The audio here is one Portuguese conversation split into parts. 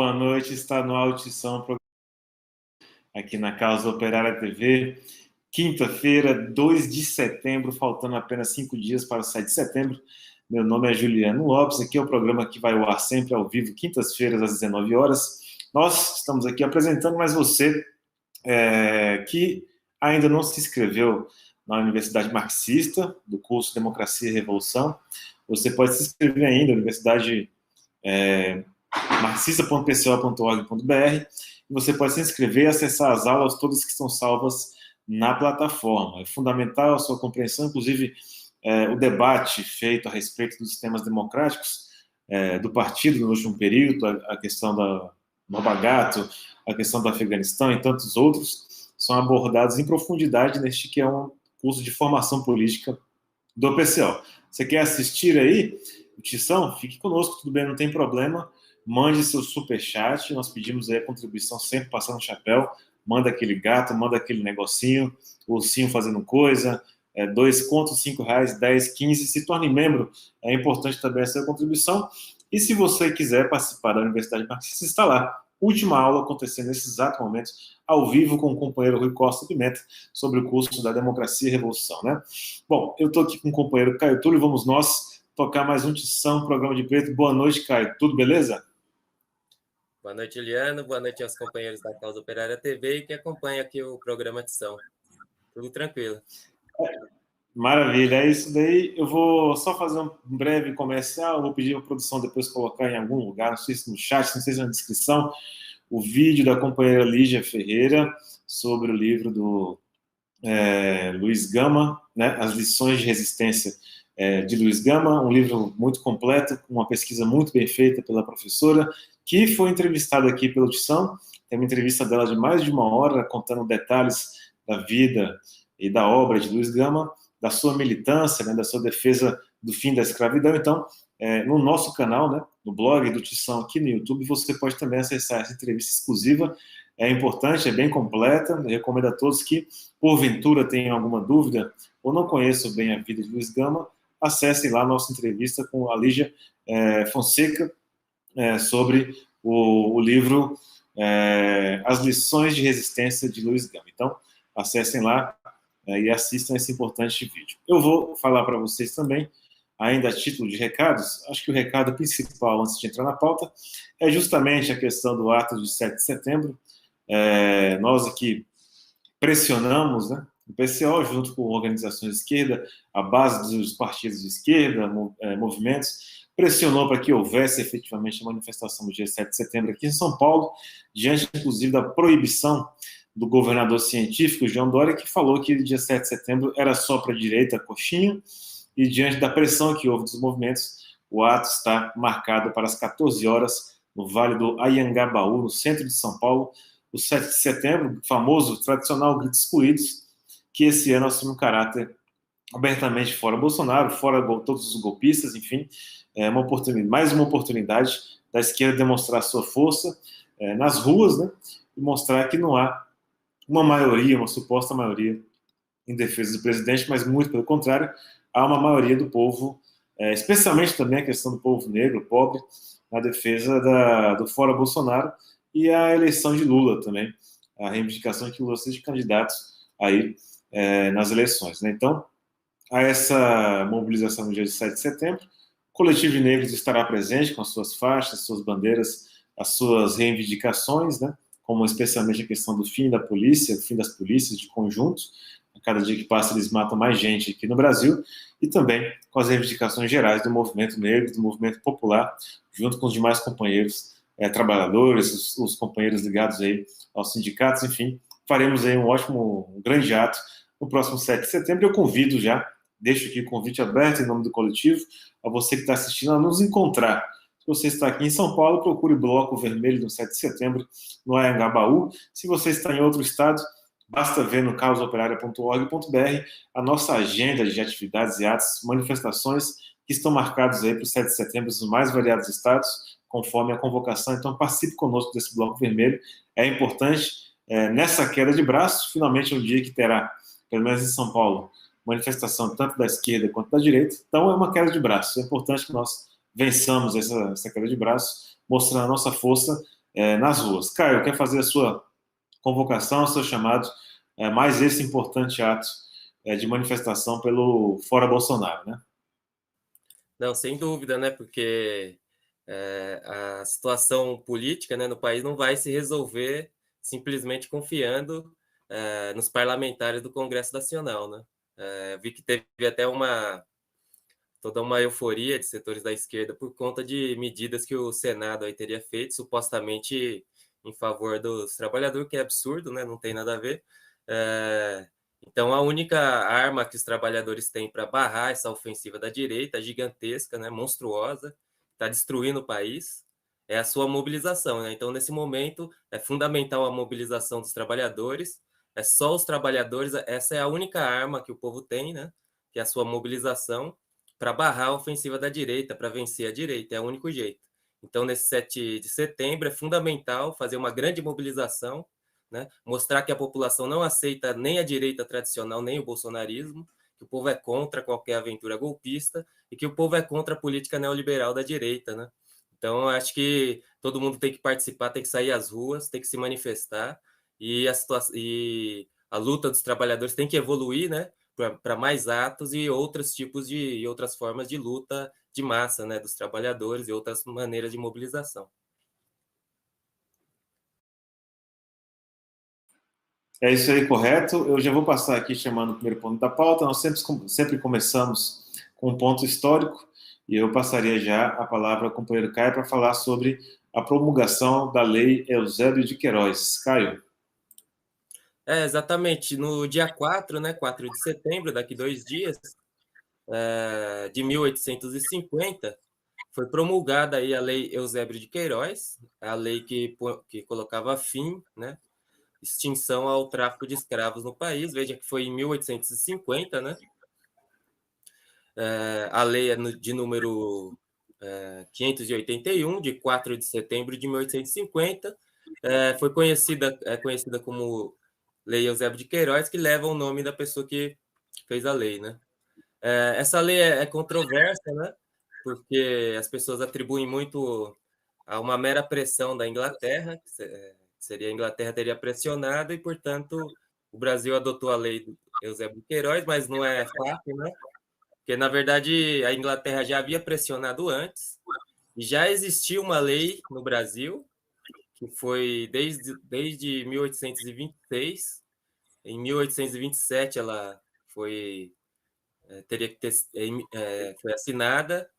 boa noite. Está no Altição, aqui na Causa Operária TV. Quinta-feira, 2 de setembro, faltando apenas 5 dias para o 7 de setembro. Meu nome é Juliano Lopes, aqui é o programa que vai ao ar sempre ao vivo, quintas-feiras, às 19 horas. Nós estamos aqui apresentando, mas você que ainda não se inscreveu na Universidade Marxista, do curso Democracia e Revolução, você pode se inscrever ainda, Universidade marxista.pco.org.br, e você pode se inscrever e acessar as aulas todas que estão salvas na plataforma. É fundamental a sua compreensão, inclusive o debate feito a respeito dos sistemas democráticos do partido no último período, a questão da Nova Gato, a questão do Afeganistão e tantos outros, são abordados em profundidade neste que é um curso de formação política do PCO. Você quer assistir aí, Tição? Fique conosco, tudo bem, não tem problema. Mande seu superchat, nós pedimos aí a contribuição sempre passando o chapéu. Manda aquele gato, manda aquele negocinho, o ursinho fazendo coisa, 2 contos, 5 reais, 10, 15, se torne membro, é importante também essa contribuição. E se você quiser participar da Universidade Marxista, está lá. Última aula acontecendo nesse exato momento, ao vivo com o companheiro Rui Costa Pimenta, sobre o curso da Democracia e Revolução, né? Bom, eu estou aqui com o companheiro Caio Túlio, vamos nós tocar mais um Tição, programa de preto. Boa noite, Caio, tudo beleza? Boa noite, Juliano. Boa noite aos companheiros da Causa Operária TV e que acompanha aqui o programa Tição. Tudo tranquilo. Maravilha, é isso daí. Eu vou só fazer um breve comercial, vou pedir a produção depois colocar em algum lugar, não sei se no chat, não sei se na descrição, o vídeo da companheira Lígia Ferreira sobre o livro do Luiz Gama, né, As Lições de Resistência de Luiz Gama, um livro muito completo, com uma pesquisa muito bem feita pela professora, que foi entrevistada aqui pelo Tição. Tem uma entrevista dela de mais de 1 hora, contando detalhes da vida e da obra de Luiz Gama, da sua militância, né, da sua defesa do fim da escravidão. Então, no nosso canal, né, no blog do Tição aqui no YouTube, você pode também acessar essa entrevista exclusiva. É importante, é bem completa. Eu recomendo a todos que, porventura, tenham alguma dúvida ou não conheçam bem a vida de Luiz Gama, acessem lá a nossa entrevista com a Lígia Fonseca sobre o livro As Lições de Resistência de Luiz Gama. Então, acessem lá e assistam esse importante vídeo. Eu vou falar para vocês também, ainda a título de recados, acho que o recado principal, antes de entrar na pauta, é justamente a questão do ato de 7 de setembro. Nós aqui pressionamos, né, o PCO, junto com organizações de esquerda, a base dos partidos de esquerda, movimentos, pressionou para que houvesse efetivamente a manifestação do dia 7 de setembro aqui em São Paulo, diante, inclusive, da proibição do governador científico, João Dória, que falou que o dia 7 de setembro era só para a direita, coxinha, e diante da pressão que houve dos movimentos, o ato está marcado para as 14 horas no Vale do Anhangabaú, no centro de São Paulo, o 7 de setembro, o famoso, tradicional Grito Excluídos, que esse ano assume um caráter abertamente fora Bolsonaro, fora todos os golpistas, enfim, uma oportunidade, mais uma oportunidade da esquerda demonstrar sua força nas ruas, né, e mostrar que não há uma maioria, uma suposta maioria em defesa do presidente, mas muito pelo contrário, há uma maioria do povo, especialmente também a questão do povo negro, pobre, na defesa do fora Bolsonaro e a eleição de Lula também, a reivindicação de que Lula seja candidato aí nas eleições, né? Então, há essa mobilização no dia de 7 de setembro, o Coletivo de Negros estará presente com as suas faixas, suas bandeiras, as suas reivindicações, né? Como especialmente a questão do fim da polícia, o fim das polícias de conjunto. A cada dia que passa eles matam mais gente aqui no Brasil, e também com as reivindicações gerais do movimento negro, do movimento popular, junto com os demais companheiros trabalhadores, os companheiros ligados aí aos sindicatos, enfim, faremos aí um grande ato no próximo 7 de setembro. Eu convido já, deixo aqui o convite aberto em nome do coletivo, a você que está assistindo a nos encontrar. Se você está aqui em São Paulo, procure o Bloco Vermelho no 7 de setembro, no Anhangabaú. Se você está em outro estado, basta ver no causaoperaria.org.br a nossa agenda de atividades e atos, manifestações que estão marcados aí para o 7 de setembro nos mais variados estados, conforme a convocação. Então, participe conosco desse Bloco Vermelho. É importante, nessa queda de braço, finalmente é um dia que terá, pelo menos em São Paulo, manifestação tanto da esquerda quanto da direita. Então, é uma queda de braço. É importante que nós vençamos essa queda de braço, mostrando a nossa força nas ruas. Caio, quer fazer a sua convocação, o seu chamado, mais esse importante ato de manifestação pelo Fora Bolsonaro, né? Não, sem dúvida, né? Porque a situação política, né, no país não vai se resolver simplesmente confiando nos parlamentares do Congresso Nacional, né? Vi que teve até toda uma euforia de setores da esquerda por conta de medidas que o Senado aí teria feito, supostamente em favor dos trabalhadores, que é absurdo, né? Não tem nada a ver. Então, a única arma que os trabalhadores têm para barrar essa ofensiva da direita, gigantesca, né? Monstruosa, está destruindo o país, é a sua mobilização, né? Então, nesse momento, é fundamental a mobilização dos trabalhadores, é só os trabalhadores, essa é a única arma que o povo tem, né? Que é a sua mobilização, para barrar a ofensiva da direita, para vencer a direita, é o único jeito. Então, nesse 7 de setembro, é fundamental fazer uma grande mobilização, né? Mostrar que a população não aceita nem a direita tradicional, nem o bolsonarismo, que o povo é contra qualquer aventura golpista e que o povo é contra a política neoliberal da direita, né? Então, acho que todo mundo tem que participar, tem que sair às ruas, tem que se manifestar e a luta dos trabalhadores tem que evoluir, né? Para mais atos e outros tipos e outras formas de luta de massa, né, dos trabalhadores e outras maneiras de mobilização. É isso aí, correto. Eu já vou passar aqui chamando o primeiro ponto da pauta. Nós sempre começamos com um ponto histórico e eu passaria já a palavra ao companheiro Caio para falar sobre a promulgação da Lei Eusébio de Queiroz. Caio. Exatamente. No dia 4, né, 4 de setembro, daqui 2 dias, de 1850, foi promulgada aí a Lei Eusébio de Queiroz, a lei que colocava fim, né, extinção ao tráfico de escravos no país. Veja que foi em 1850, né? A lei é de número 581, de 4 de setembro de 1850. Foi conhecida como Lei Eusébio de Queiroz, que leva o nome da pessoa que fez a lei, né? Essa lei é controversa, né? Porque as pessoas atribuem muito a uma mera pressão da Inglaterra, que seria a Inglaterra teria pressionado e, portanto, o Brasil adotou a lei do Eusébio de Queiroz, mas não é fato, né? Porque, na verdade, a Inglaterra já havia pressionado antes e já existia uma lei no Brasil, que foi desde 1826. Em 1827, ela teria que ter, foi assinada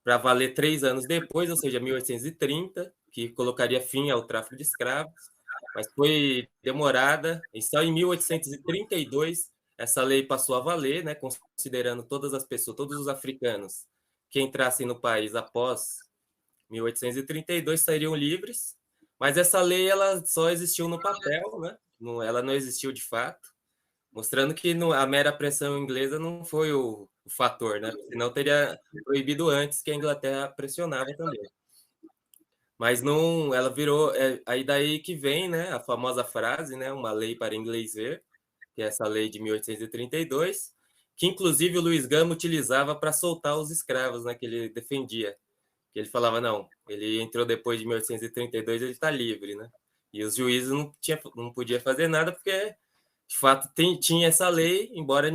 para valer 3 anos depois, ou seja, 1830, que colocaria fim ao tráfico de escravos, mas foi demorada, e só em 1832 essa lei passou a valer, né, considerando todas as pessoas, todos os africanos que entrassem no país após 1832 sairiam livres, mas essa lei ela só existiu no papel, né? Ela não existiu de fato, mostrando que a mera pressão inglesa não foi o fator, né? Senão teria proibido antes, que a Inglaterra pressionava também. Mas não, ela virou, aí daí que vem, né, a famosa frase, né, uma lei para inglês ver, que é essa lei de 1832, que inclusive o Luiz Gama utilizava para soltar os escravos, né, que ele defendia. Que ele falava, não, ele entrou depois de 1832, ele está livre, né? E os juízes não podiam fazer nada porque, de fato, tinha essa lei, embora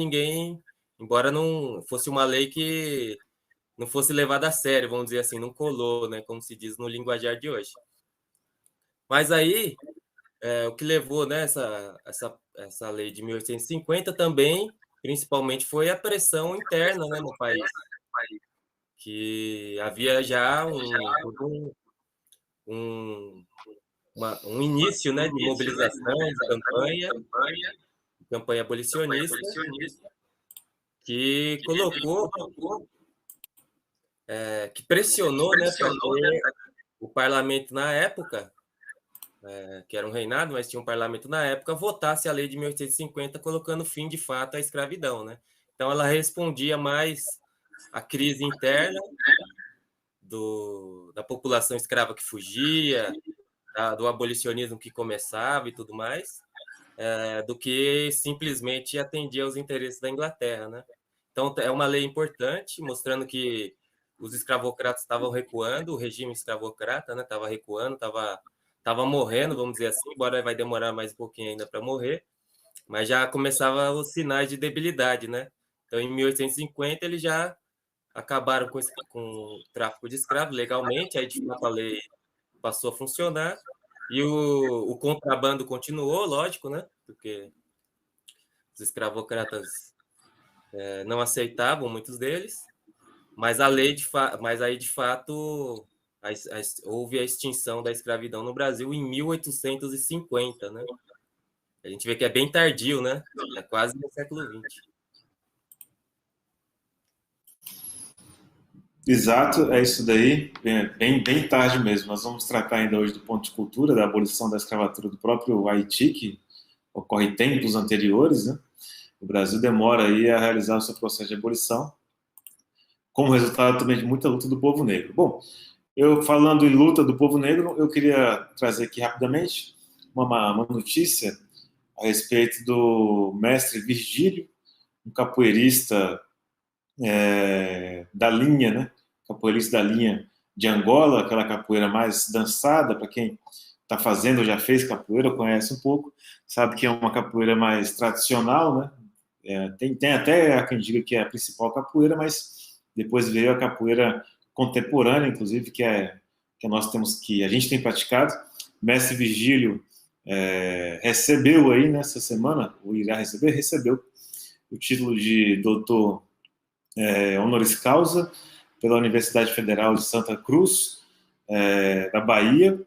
não fosse uma lei que não fosse levada a sério, vamos dizer assim, não colou, né? Como se diz no linguajar de hoje. Mas aí, o que levou, né, essa lei de 1850 também, principalmente, foi a pressão interna, né, no país, que havia já um, um início, né, de mobilização, de campanha abolicionista, que colocou, que pressionou, né, para que o parlamento na época, que era um reinado, mas tinha um parlamento na época, votasse a lei de 1850, colocando fim de fato à escravidão, né? Então ela respondia mais à crise interna da população escrava que fugia, do abolicionismo que começava e tudo mais, do que simplesmente atendia aos interesses da Inglaterra, né? Então é uma lei importante, mostrando que os escravocratas estavam recuando, o regime escravocrata, né, estava recuando, estava morrendo, vamos dizer assim, embora vai demorar mais um pouquinho ainda para morrer, mas já começava os sinais de debilidade, né? Então, em 1850, eles já acabaram com o tráfico de escravos legalmente, aí de fato a lei passou a funcionar, e o contrabando continuou, lógico, né? Porque os escravocratas não aceitavam, muitos deles, mas a lei mas aí de fato houve a extinção da escravidão no Brasil em 1850, né? A gente vê que é bem tardio, né? É quase no século XX. Exato, é isso daí, bem tarde mesmo. Nós vamos tratar ainda hoje do ponto de cultura, da abolição da escravatura do próprio Haiti, que ocorre em tempos anteriores, né? O Brasil demora aí a realizar o seu processo de abolição, como resultado também de muita luta do povo negro. Bom, eu falando em luta do povo negro, eu queria trazer aqui rapidamente uma notícia a respeito do mestre Virgílio, um capoeirista da linha, né? Capoeirista da linha de Angola, aquela capoeira mais dançada, para quem está fazendo ou já fez capoeira, conhece um pouco, sabe que é uma capoeira mais tradicional, né? Tem até a quem diga que é a principal capoeira, mas depois veio a capoeira contemporânea, inclusive, que nós temos, que a gente tem praticado. Mestre Virgílio recebeu aí nessa semana, ou irá receber, recebeu o título de doutor honoris causa pela Universidade Federal de Santa Cruz, da Bahia,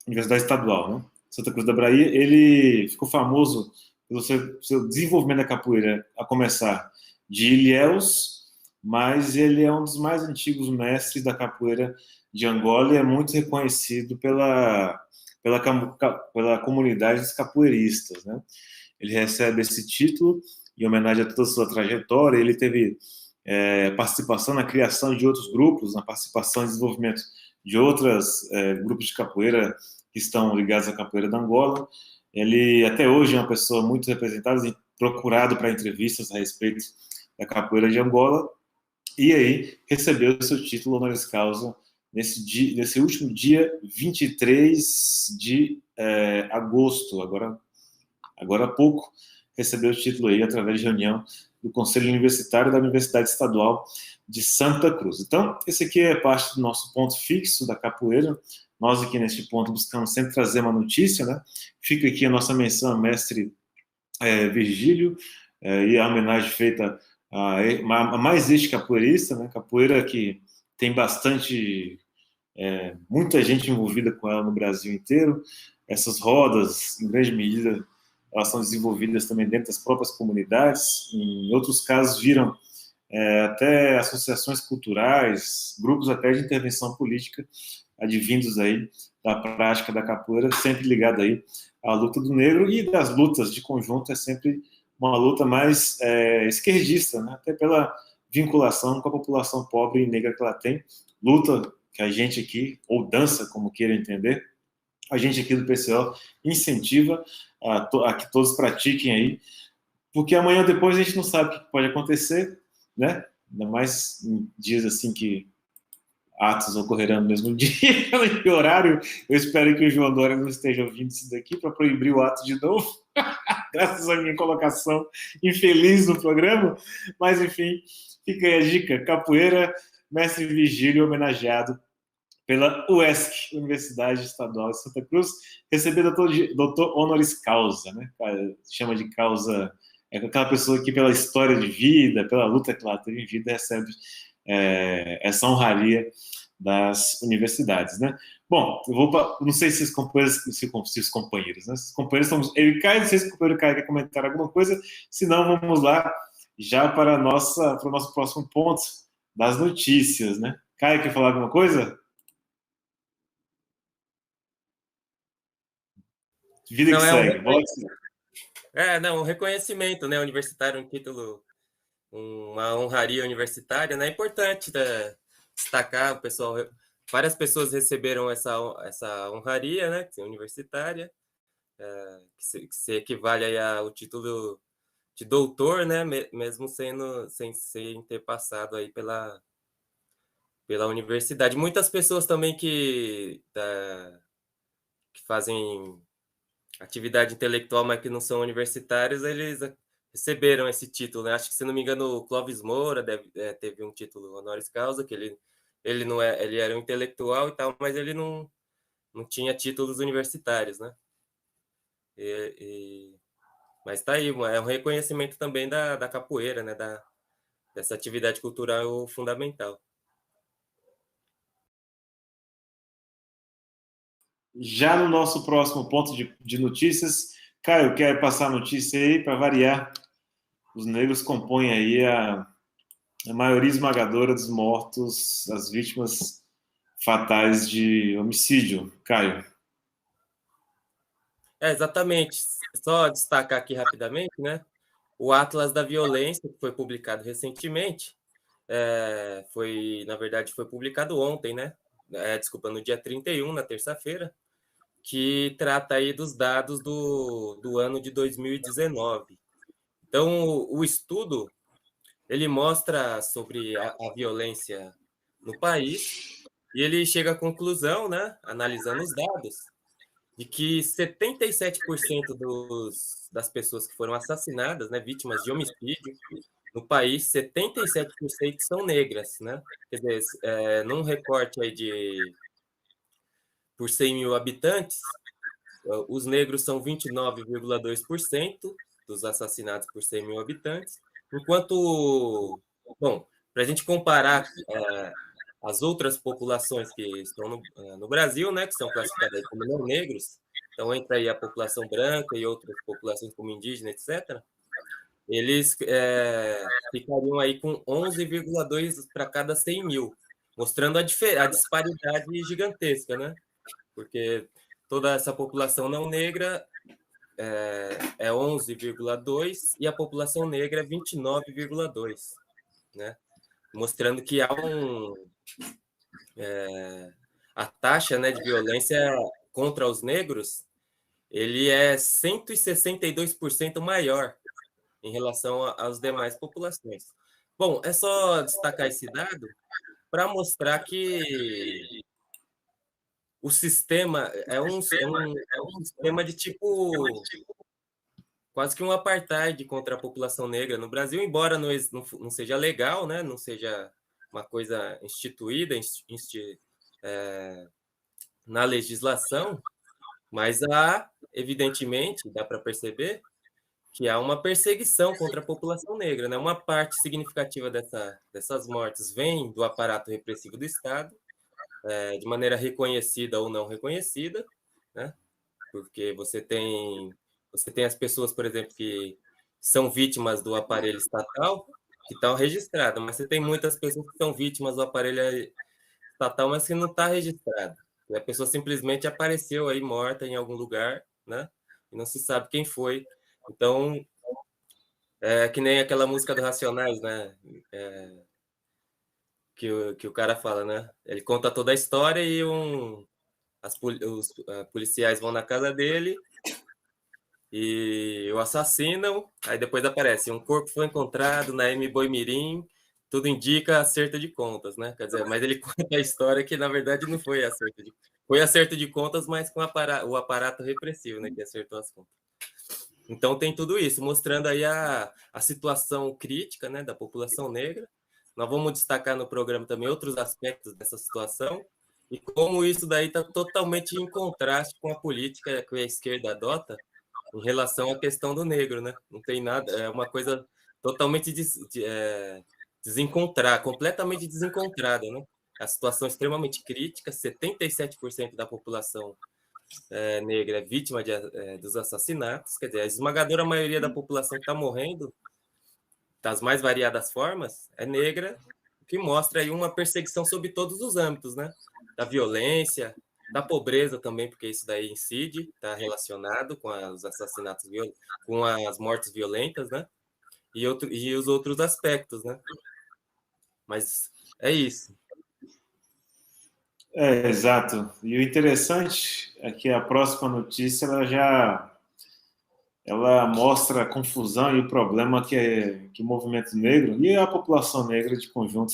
Universidade Estadual, né? Santa Cruz da Bahia. Ele ficou famoso pelo seu desenvolvimento da capoeira, a começar de Ilhéus, mas ele é um dos mais antigos mestres da capoeira de Angola e é muito reconhecido pela comunidade dos capoeiristas, né? Ele recebe esse título em homenagem a toda a sua trajetória. Ele teve participação na criação de outros grupos, na participação e desenvolvimento de outros grupos de capoeira que estão ligados à capoeira da Angola. Ele, até hoje, é uma pessoa muito representada e procurado para entrevistas a respeito da capoeira de Angola, e aí recebeu seu título honoris causa nesse último dia 23 de agosto, agora há pouco, recebeu o título aí através de reunião do Conselho Universitário da Universidade Estadual de Santa Cruz. Então, esse aqui é parte do nosso ponto fixo da capoeira. Nós aqui neste ponto buscamos sempre trazer uma notícia, né? Fica aqui a nossa menção ao mestre Virgílio e a homenagem feita a mais este capoeirista, né? Capoeira que tem muita gente envolvida com ela no Brasil inteiro. Essas rodas, em grande medida, elas são desenvolvidas também dentro das próprias comunidades. Em outros casos, viram até associações culturais, grupos até de intervenção política, advindos aí da prática da capoeira, sempre ligado aí à luta do negro, e das lutas de conjunto é sempre uma luta mais esquerdista, né? Até pela vinculação com a população pobre e negra que ela tem. Luta que a gente aqui, ou dança, como queira entender, a gente aqui do PCO incentiva a que todos pratiquem aí, porque amanhã ou depois a gente não sabe o que pode acontecer, né? Ainda mais em dias assim que atos ocorrerão no mesmo dia e horário. Eu espero que o João Dória não esteja ouvindo isso daqui para proibir o ato de novo, graças à minha colocação infeliz no programa. Mas, enfim, fica aí a dica: capoeira, mestre Virgílio, homenageado pela UESC, Universidade Estadual de Santa Cruz, receber doutor honoris causa, né? Chama de causa, aquela pessoa que pela história de vida, pela luta que ela teve em vida, recebe essa honraria das universidades, né? Bom, não sei se os companheiros, né? Se os companheiros estão, eu e Caio, não sei se o companheiro Caio quer comentar alguma coisa, senão vamos lá já para o nosso próximo ponto das notícias, né? Caio, quer falar alguma coisa? Vida que Não, segue. não, um reconhecimento, né, universitário, um título, uma honraria universitária, né? É importante, né, destacar, o pessoal, várias pessoas receberam essa honraria, né, universitária, que se equivale aí ao título de doutor, né, mesmo sem ter passado aí pela universidade. Muitas pessoas também que fazem atividade intelectual, mas que não são universitários, eles receberam esse título, né? Acho que, se não me engano, o Clóvis Moura teve um título honoris causa, que ele não é, ele era um intelectual e tal, mas ele não tinha títulos universitários, né? Mas tá aí, é um reconhecimento também da capoeira, né? Dessa atividade cultural fundamental. Já no nosso próximo ponto de notícias, Caio, quer passar a notícia aí para variar? Os negros compõem aí a maioria esmagadora dos mortos, as vítimas fatais de homicídio. Caio. Exatamente. Só destacar aqui rapidamente, né? O Atlas da Violência, que foi publicado recentemente, na verdade, foi publicado ontem, né? Desculpa, no dia 31, na terça-feira, que trata aí dos dados do ano de 2019. Então, o estudo, ele mostra sobre a violência no país e ele chega à conclusão, né, analisando os dados, de que 77% das pessoas que foram assassinadas, né, vítimas de homicídio, no país, 77% são negras, né? Quer dizer, num recorte aí por 100 mil habitantes, os negros são 29,2% dos assassinatos por 100 mil habitantes, enquanto, bom, para a gente comparar as outras populações que estão no Brasil, né, que são classificadas como não negros, então entra aí a população branca e outras populações como indígena, etc., eles ficariam aí com 11,2 para cada 100 mil, mostrando a disparidade gigantesca, né? Porque toda essa população não negra é 11,2 e a população negra é 29,2, né? Mostrando que há a taxa, né, de violência contra os negros, ele é 162% maior em relação às demais populações. Bom, é só destacar esse dado para mostrar que o sistema é um sistema de tipo quase que um apartheid contra a população negra no Brasil, embora não seja legal, né? Não seja uma coisa instituída na legislação, mas evidentemente, dá para perceber que há uma perseguição contra a população negra, né? Uma parte significativa dessas mortes vem do aparato repressivo do Estado, de maneira reconhecida ou não reconhecida, né? Porque você tem as pessoas, por exemplo, que são vítimas do aparelho estatal, que estão registradas, mas você tem muitas pessoas que são vítimas do aparelho estatal, mas que não está registrado. E a pessoa simplesmente apareceu aí morta em algum lugar, né? E não se sabe quem foi. Então, é que nem aquela música do Racionais, né? Que o cara fala, né? Ele conta toda a história e os policiais vão na casa dele e o assassinam. Aí depois aparece: um corpo foi encontrado na M. Boimirim, tudo indica acerto de contas, né? Quer dizer, mas ele conta a história que, na verdade, não foi acerto de contas, mas com o aparato repressivo, né? Que acertou as contas. Então tem tudo isso, mostrando aí a situação crítica, né, da população negra. Nós vamos destacar no programa também outros aspectos dessa situação e como isso daí está totalmente em contraste com a política que a esquerda adota em relação à questão do negro, né? Não tem nada, é uma coisa totalmente desencontrada, completamente desencontrada, né? A situação é extremamente crítica, 77% da população negra é vítima dos assassinatos, quer dizer, a esmagadora maioria da população que está morrendo, das mais variadas formas, é negra, o que mostra aí uma perseguição sobre todos os âmbitos, né? Da violência, da pobreza também, porque isso daí incide, está relacionado com os assassinatos, com as mortes violentas, né? E os outros aspectos, né? Mas é isso. Exato. E o interessante é que a próxima notícia ela mostra a confusão e o problema que o movimento negro e a população negra de conjunto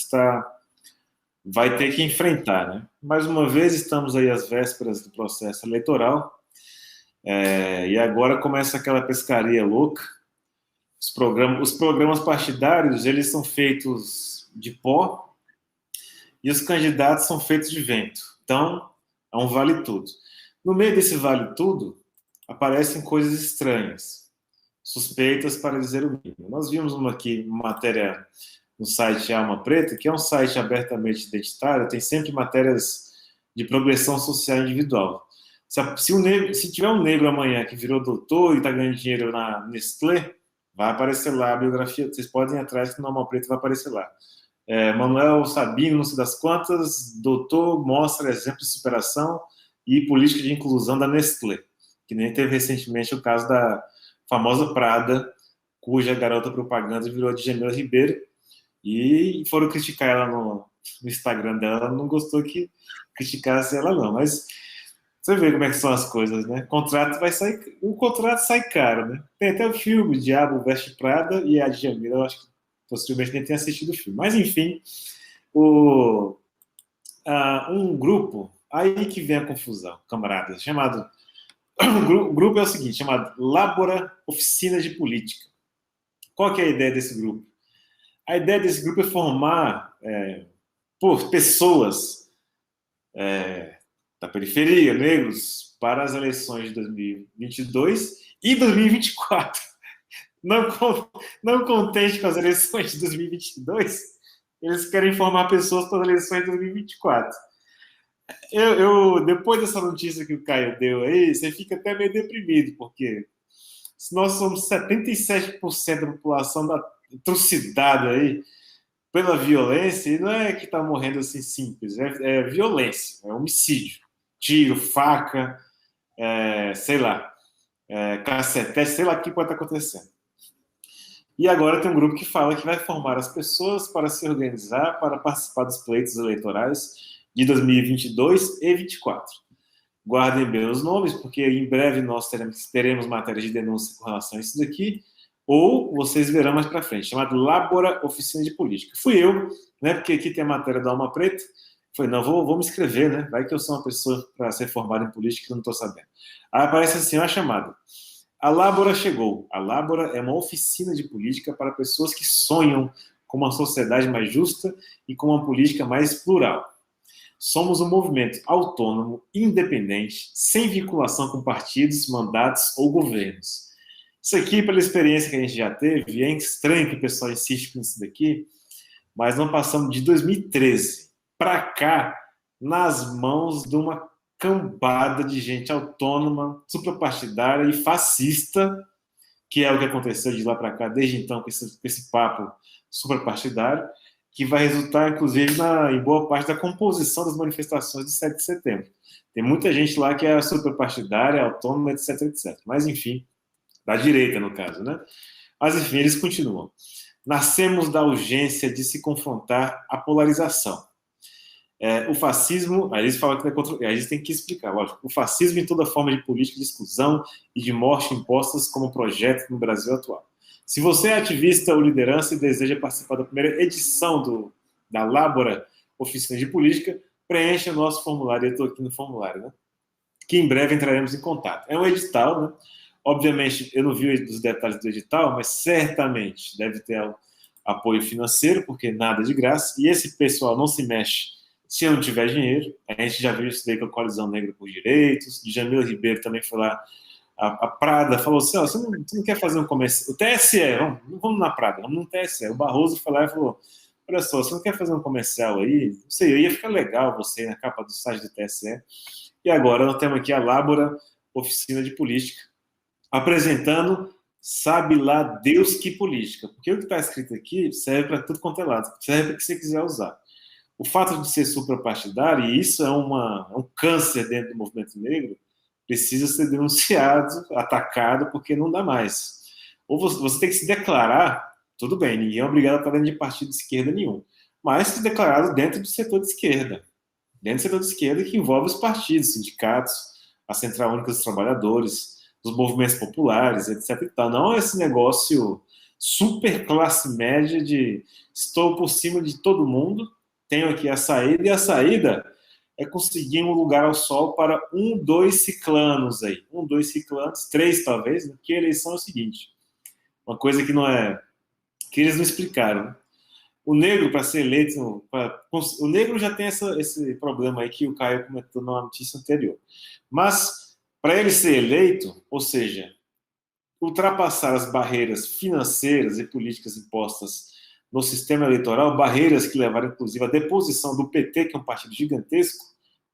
vai ter que enfrentar, né? Mais uma vez, estamos aí às vésperas do processo eleitoral, e agora começa aquela pescaria louca. Os programas partidários, eles são feitos de pó e os candidatos são feitos de vento. Então, é um vale tudo. No meio desse vale tudo, aparecem coisas estranhas, suspeitas para dizer o mínimo. Nós vimos uma matéria no site Alma Preta, que é um site abertamente identitário, tem sempre matérias de progressão social individual. Se tiver um negro amanhã que virou doutor e está ganhando dinheiro na Nestlé, vai aparecer lá a biografia, vocês podem ir atrás que no Alma Preta vai aparecer lá. Manuel Sabino, não sei das quantas, doutor, mostra exemplo de superação e política de inclusão da Nestlé, que nem teve recentemente o caso da famosa Prada, cuja garota propaganda virou a Djamila Ribeiro, e foram criticar ela no Instagram dela, ela não gostou que criticasse ela não, mas você vê como é que são as coisas, né? O contrato sai caro, né? Tem até o filme Diabo Veste Prada e a Djamila, eu acho que possivelmente nem tenha assistido o filme. Mas, enfim, um grupo, aí que vem a confusão, camaradas, chamado... O grupo é o seguinte, chamado Lábora Oficina de Política. Qual que é a ideia desse grupo? A ideia desse grupo é formar por pessoas da periferia, negros, para as eleições de 2022 e 2024. Não contente com as eleições de 2022, eles querem formar pessoas para as eleições de 2024. Depois dessa notícia que o Caio deu aí, você fica até meio deprimido, porque se nós somos 77% da população trucidada aí pela violência, e não é que está morrendo assim simples, é violência, é homicídio. Tiro, faca, sei lá, cacetete, sei lá o que pode estar acontecendo. E agora tem um grupo que fala que vai formar as pessoas para se organizar, para participar dos pleitos eleitorais de 2022 e 2024. Guardem bem os nomes, porque em breve nós teremos matérias de denúncia com relação a isso daqui, ou vocês verão mais para frente, chamado Lábora Oficina de Política. Fui eu, né, porque aqui tem a matéria da Alma Preta, falei, não, vou me inscrever, né, vai que eu sou uma pessoa para ser formada em política que eu não estou sabendo. Aí aparece assim, uma chamada. A Lábora chegou. A Lábora é uma oficina de política para pessoas que sonham com uma sociedade mais justa e com uma política mais plural. Somos um movimento autônomo, independente, sem vinculação com partidos, mandatos ou governos. Isso aqui, pela experiência que a gente já teve, é estranho que o pessoal insiste nisso daqui, mas não passamos de 2013 para cá nas mãos de uma cambada de gente autônoma, suprapartidária e fascista, que é o que aconteceu de lá para cá, desde então, com esse papo suprapartidário, que vai resultar, inclusive, em boa parte da composição das manifestações do 7 de setembro. Tem muita gente lá que é superpartidária, autônoma, etc, etc. Mas, enfim, da direita, no caso, né? Mas, enfim, eles continuam. Nascemos da urgência de se confrontar a polarização. O fascismo, aí eles falam que aí eles têm que explicar, lógico, o fascismo em toda forma de política de exclusão e de morte impostas como projeto no Brasil atual. Se você é ativista ou liderança e deseja participar da primeira edição da Lábora Oficina de Política, preencha o nosso formulário, eu estou aqui no formulário, né? Que em breve entraremos em contato. É um edital, né? Obviamente, eu não vi os detalhes do edital, mas certamente deve ter apoio financeiro, porque nada de graça, e esse pessoal não se mexe se eu não tiver dinheiro. A gente já viu isso daí com a Coalizão Negra por Direitos, Djamila Ribeiro também foi lá, a Prada falou assim, você não quer fazer um comercial, o TSE, vamos na Prada, vamos no TSE, o Barroso foi lá e falou, olha só, você não quer fazer um comercial aí? Não sei, ia ficar legal você na capa do site do TSE. E agora nós temos aqui a Lábora Oficina de Política, apresentando, sabe lá Deus que política, porque o que está escrito aqui serve para tudo quanto é lado, serve para o que você quiser usar. O fato de ser suprapartidário, e isso é um câncer dentro do movimento negro, precisa ser denunciado, atacado, porque não dá mais. Ou você tem que se declarar, tudo bem, ninguém é obrigado a estar dentro de partido de esquerda nenhum, mas se declarado dentro do setor de esquerda. Dentro do setor de esquerda que envolve os partidos, sindicatos, a Central Única dos Trabalhadores, os movimentos populares, etc. Então, não é esse negócio super classe média de estou por cima de todo mundo, tenho aqui a saída, e a saída é conseguir um lugar ao sol para 2 ciclanos aí. 2 ciclanos, 3 talvez, né? Porque a eleição é o seguinte, uma coisa que não é, que eles não explicaram, né? O negro, para ser eleito, o negro já tem esse problema aí que o Caio comentou na notícia anterior. Mas, para ele ser eleito, ou seja, ultrapassar as barreiras financeiras e políticas impostas no sistema eleitoral, barreiras que levaram, inclusive, à deposição do PT, que é um partido gigantesco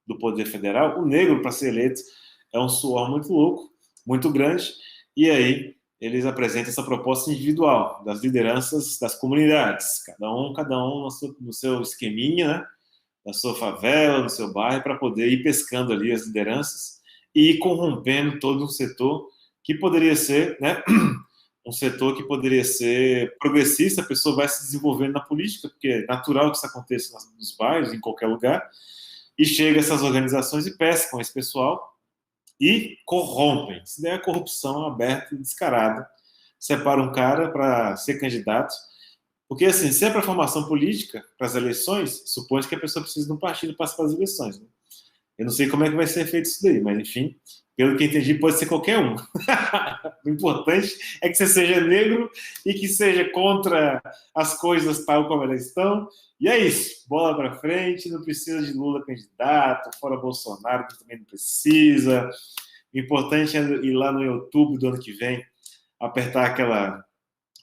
do poder federal, o negro, para ser eleito, é um suor muito louco, muito grande, e aí eles apresentam essa proposta individual das lideranças das comunidades, cada um no seu esqueminha, né? Na sua favela, no seu bairro, para poder ir pescando ali as lideranças e ir corrompendo todo um setor que poderia ser, né, um setor que poderia ser progressista, a pessoa vai se desenvolvendo na política, porque é natural que isso aconteça nos bairros, em qualquer lugar, e chega essas organizações e pescam esse pessoal e corrompem. Isso daí é corrupção aberta e descarada. Separa um cara para ser candidato, porque assim, se é para formação política, para as eleições, supõe que a pessoa precisa de um partido para as eleições, né? Eu não sei como é que vai ser feito isso daí, mas enfim, pelo que entendi, pode ser qualquer um. O importante é que você seja negro e que seja contra as coisas tal como elas estão. E é isso. Bola para frente. Não precisa de Lula candidato, fora Bolsonaro, que também não precisa. O importante é ir lá no YouTube do ano que vem, apertar aquela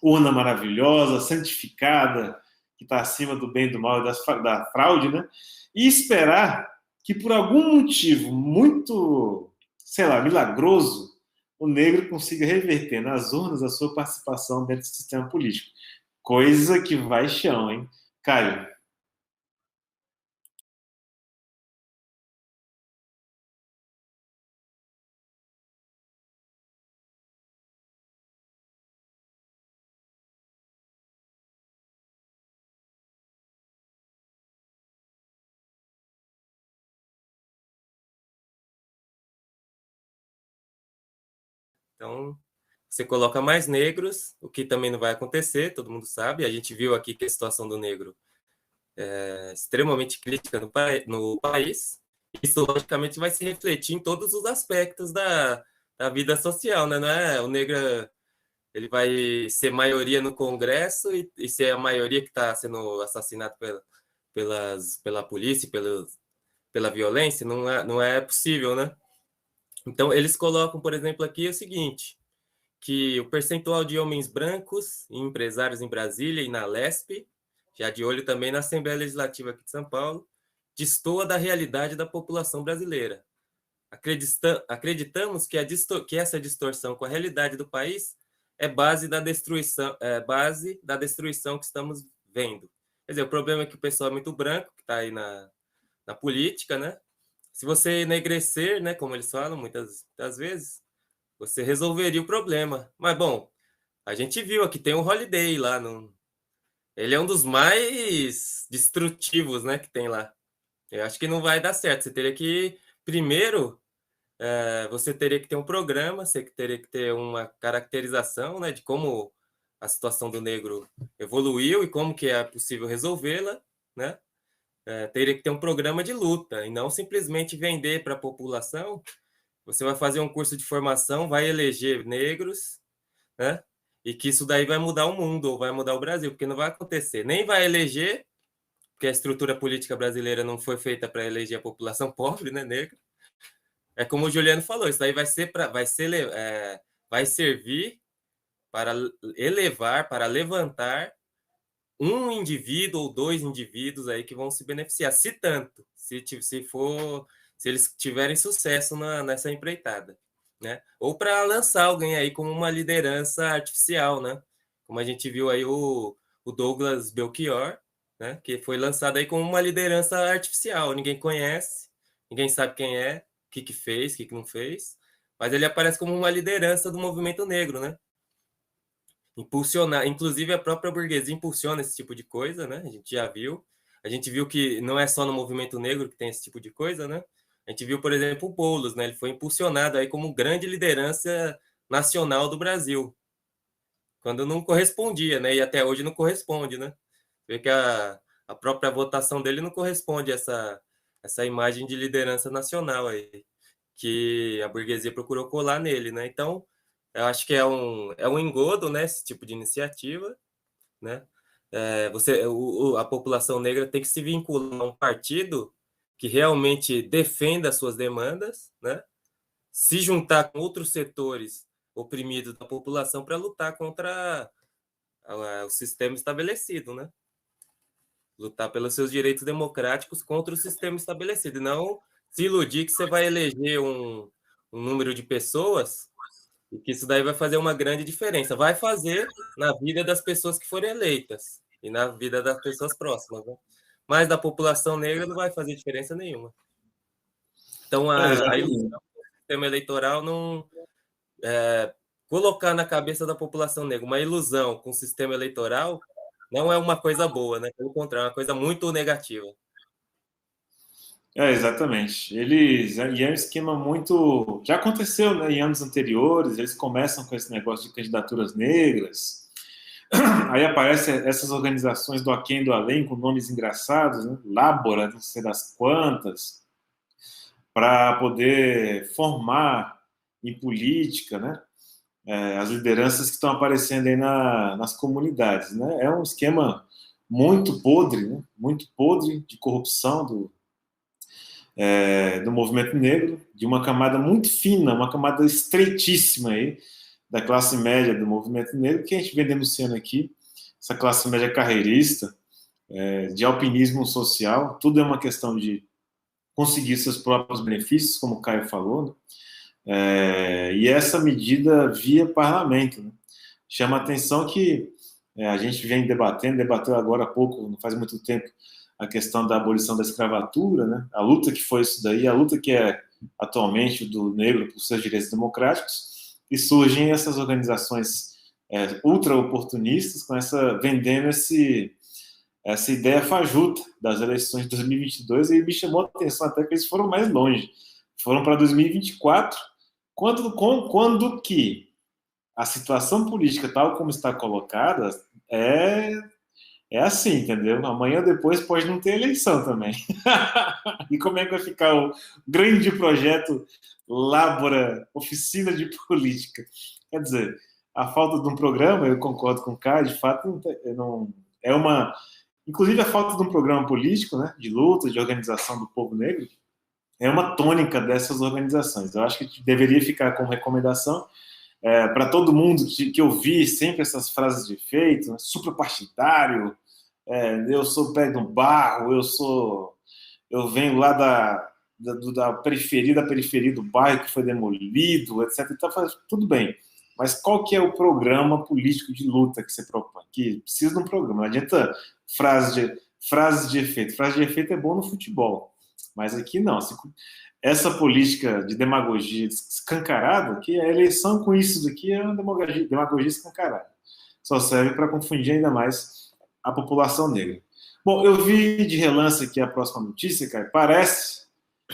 urna maravilhosa, santificada, que está acima do bem e do mal e da fraude, né? E esperar que, por algum motivo muito, sei lá, milagroso, o negro consiga reverter nas urnas a sua participação dentro do sistema político. Coisa que vai chão, hein? Caio. Então, você coloca mais negros, o que também não vai acontecer, todo mundo sabe. A gente viu aqui que a situação do negro é extremamente crítica no país. Isso, logicamente, vai se refletir em todos os aspectos da vida social, né? Não é? O negro ele vai ser maioria no Congresso e ser a maioria que está sendo assassinado pela polícia, pela violência, não é possível, né? Então, eles colocam, por exemplo, aqui o seguinte, que o percentual de homens brancos e empresários em Brasília e na Lesp, já de olho também na Assembleia Legislativa aqui de São Paulo, destoa da realidade da população brasileira. Acreditamos que essa distorção com a realidade do país é base da destruição que estamos vendo. Quer dizer, o problema é que o pessoal é muito branco, que está aí na política, né? Se você enegrecer, né, como eles falam muitas vezes, você resolveria o problema. Mas, bom, a gente viu aqui, tem um Holiday lá. Ele é um dos mais destrutivos, né, que tem lá. Eu acho que não vai dar certo. Você teria que, primeiro, você teria que ter um programa, você teria que ter uma caracterização, né, de como a situação do negro evoluiu e como que é possível resolvê-la, né? Teria que ter um programa de luta e não simplesmente vender para a população. Você vai fazer um curso de formação, vai eleger negros, né? E que isso daí vai mudar o mundo ou vai mudar o Brasil, porque não vai acontecer. Nem vai eleger, porque a estrutura política brasileira não foi feita para eleger a população pobre, né, negra. É como o Juliano falou, isso aí vai servir para elevar, para levantar um indivíduo ou 2 indivíduos aí que vão se beneficiar, se tanto, se eles tiverem sucesso nessa empreitada, né? Ou para lançar alguém aí como uma liderança artificial, né? Como a gente viu aí o Douglas Belchior, né? Que foi lançado aí como uma liderança artificial, ninguém conhece, ninguém sabe quem é, o que fez, o que não fez, mas ele aparece como uma liderança do movimento negro, né? Impulsionar, inclusive a própria burguesia impulsiona esse tipo de coisa, né? A gente já viu. A gente viu que não é só no movimento negro que tem esse tipo de coisa, né? A gente viu, por exemplo, o Boulos, né? Ele foi impulsionado aí como grande liderança nacional do Brasil, quando não correspondia, né? E até hoje não corresponde, né? Vê que a própria votação dele não corresponde a essa imagem de liderança nacional aí, que a burguesia procurou colar nele, né? Então, eu acho que é um engodo, né, esse tipo de iniciativa, né? A população negra tem que se vincular a um partido que realmente defenda as suas demandas, né? Se juntar com outros setores oprimidos da população para lutar contra o sistema estabelecido, né? Lutar pelos seus direitos democráticos contra o sistema estabelecido, e não se iludir que você vai eleger um número de pessoas e que isso daí vai fazer uma grande diferença. Vai fazer na vida das pessoas que forem eleitas e na vida das pessoas próximas, né? Mas da população negra não vai fazer diferença nenhuma. Então, a ilusão do sistema eleitoral não colocar na cabeça da população negra uma ilusão com o sistema eleitoral não é uma coisa boa, né? Pelo contrário, é uma coisa muito negativa. Exatamente. E é um esquema muito. Já aconteceu, né, em anos anteriores, eles começam com esse negócio de candidaturas negras, aí aparecem essas organizações do aquém e do além, com nomes engraçados, né? Lábora, não sei das quantas, para poder formar em política, né? As lideranças que estão aparecendo aí nas comunidades, né? É um esquema muito podre, né? Muito podre de corrupção do movimento negro, de uma camada muito fina, uma camada estreitíssima aí da classe média do movimento negro, que a gente vem denunciando aqui, essa classe média carreirista, de alpinismo social, tudo é uma questão de conseguir seus próprios benefícios, como o Caio falou, né? E essa medida via parlamento, né? Chama a atenção que a gente vem debateu agora há pouco, não faz muito tempo, a questão da abolição da escravatura, né? A luta que foi isso daí, a luta que é atualmente do negro por seus direitos democráticos, e surgem essas organizações ultra-oportunistas vendendo essa ideia fajuta das eleições de 2022, e me chamou a atenção até que eles foram mais longe, foram para 2024, quando que a situação política tal como está colocada é assim, entendeu? Amanhã ou depois pode não ter eleição também. E como é que vai ficar o grande projeto Lábora, Oficina de Política? Quer dizer, a falta de um programa, eu concordo com o Caio, de fato, não é uma... Inclusive, a falta de um programa político, né, de luta, de organização do povo negro, é uma tônica dessas organizações. Eu acho que deveria ficar como recomendação para todo mundo que ouvir sempre essas frases de efeito, né, suprapartidário, eu sou pé no barro, eu venho lá da periferia do bairro que foi demolido, etc. Então, tudo bem. Mas qual que é o programa político de luta que você propõe? Que precisa de um programa. Não adianta frases de efeito. Frase de efeito é bom no futebol. Mas aqui não. Essa política de demagogia escancarada, que a eleição com isso daqui é uma demagogia escancarada. Só serve para confundir ainda mais a população negra. Bom, eu vi de relance aqui a próxima notícia, cara. Parece...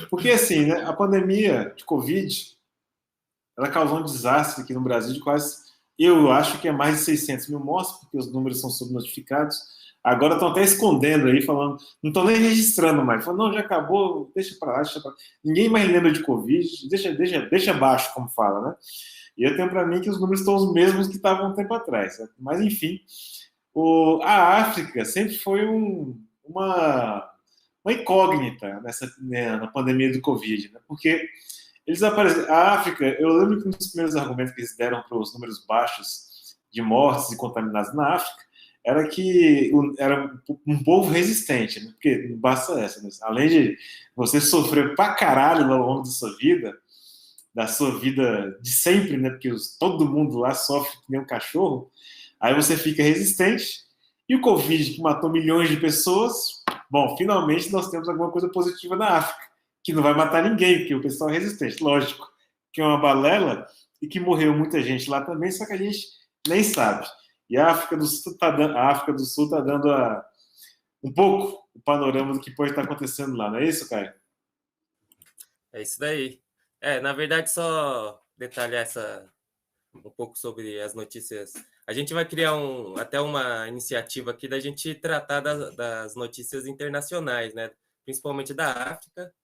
Porque, assim, né, a pandemia de Covid, ela causou um desastre aqui no Brasil de quase... Eu acho que é mais de 600 mil mortes, porque os números são subnotificados. Agora estão até escondendo aí, falando... Não estão nem registrando mais. Falando, não, já acabou, deixa para lá, deixa para lá. Ninguém mais lembra de Covid, deixa abaixo, como fala, né? E eu tenho para mim que os números estão os mesmos que estavam um tempo atrás. Né? Mas, enfim... A África sempre foi uma incógnita na pandemia do Covid, né? Porque eles apareceram. A África, eu lembro que um dos primeiros argumentos que eles deram para os números baixos de mortes e contaminados na África era que era um povo resistente, né? Porque não basta essa, né? Além de você sofrer pra caralho ao longo da sua vida de sempre, né? Porque todo mundo lá sofre que nem um cachorro. Aí você fica resistente. E o Covid, que matou milhões de pessoas, bom, finalmente nós temos alguma coisa positiva na África, que não vai matar ninguém, porque o pessoal é resistente, lógico, que é uma balela e que morreu muita gente lá também, só que a gente nem sabe. E a África do Sul está dando um pouco o panorama do que pode estar acontecendo lá, não é isso, Caio? É isso daí. Na verdade, só detalhar um pouco sobre as notícias. A gente vai criar até uma iniciativa aqui da gente tratar das notícias internacionais, né? Principalmente da África,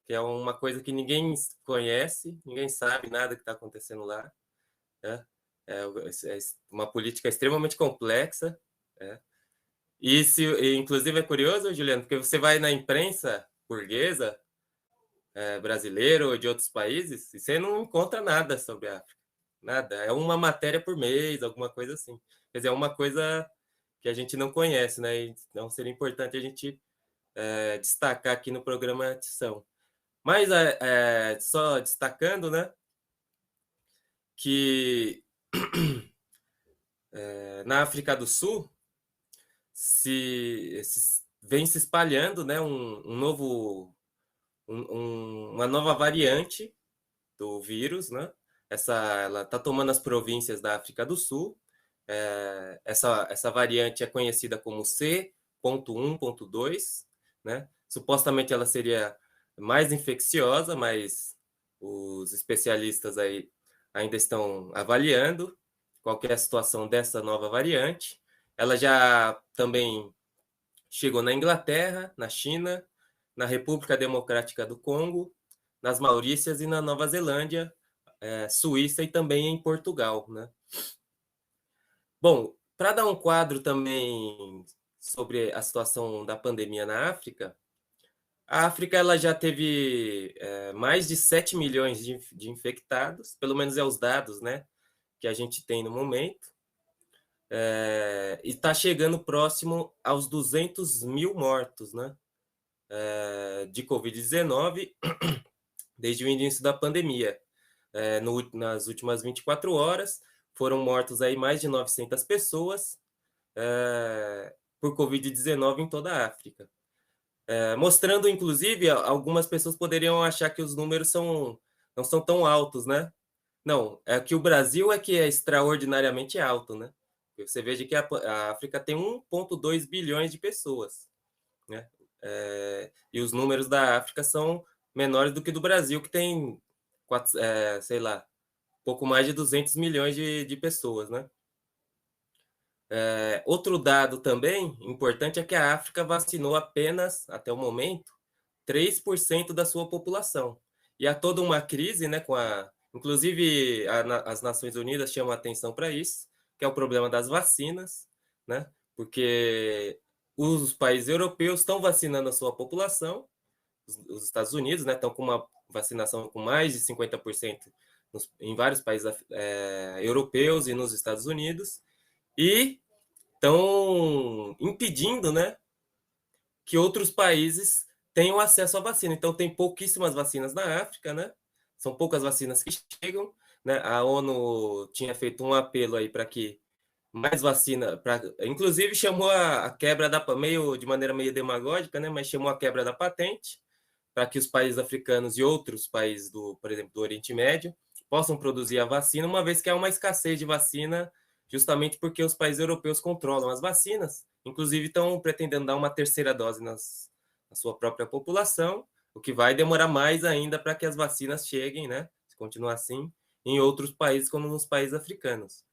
que é uma coisa que ninguém conhece, ninguém sabe nada que está acontecendo lá. Né? É uma política extremamente complexa. Né? Inclusive, é curioso, Juliano, porque você vai na imprensa burguesa, brasileira ou de outros países, e você não encontra nada sobre a África. Nada. É uma matéria por mês, alguma coisa assim. Quer dizer, é uma coisa que a gente não conhece, né? Então seria importante a gente destacar aqui no programa Tição. Mas só destacando, né, que na África do Sul vem se espalhando, né, uma nova variante do vírus, né? Ela está tomando as províncias da África do Sul. Essa variante é conhecida como C.1.2, né? Supostamente ela seria mais infecciosa, mas os especialistas aí ainda estão avaliando qual que é a situação dessa nova variante. Ela já também chegou na Inglaterra, na China, na República Democrática do Congo, nas Maurícias e na Nova Zelândia, Suíça e também em Portugal, né? Bom, para dar um quadro também sobre a situação da pandemia na África, a África ela já teve mais de 7 milhões de infectados, pelo menos é os dados, né, que a gente tem no momento, e está chegando próximo aos 200 mil mortos, né, de Covid-19 desde o início da pandemia. Nas últimas 24 horas, foram mortos aí mais de 900 pessoas por Covid-19 em toda a África. Mostrando, inclusive, algumas pessoas poderiam achar que os números não são tão altos, né? Não, é que o Brasil é que é extraordinariamente alto, né? Você veja que a África tem 1,2 bilhões de pessoas, né? E os números da África são menores do que do Brasil, que tem, sei lá, pouco mais de 200 milhões de pessoas, né? Outro dado também importante é que a África vacinou apenas, até o momento, 3% da sua população. E há toda uma crise, né, inclusive as Nações Unidas chamam a atenção para isso, que é o problema das vacinas, né? Porque os países europeus estão vacinando a sua população, os Estados Unidos, né, estão com uma vacinação com mais de 50% em vários países europeus e nos Estados Unidos, e estão impedindo, né, que outros países tenham acesso à vacina. Então, tem pouquíssimas vacinas na África, né? São poucas vacinas que chegam, né? A ONU tinha feito um apelo aí para que mais vacina, inclusive chamou a quebra de maneira meio demagógica, né? Mas chamou a quebra da patente para que os países africanos e outros países por exemplo, do Oriente Médio possam produzir a vacina, uma vez que há uma escassez de vacina, justamente porque os países europeus controlam as vacinas, inclusive estão pretendendo dar uma terceira dose na sua própria população, o que vai demorar mais ainda para que as vacinas cheguem, né? Se continuar assim, em outros países, como nos países africanos.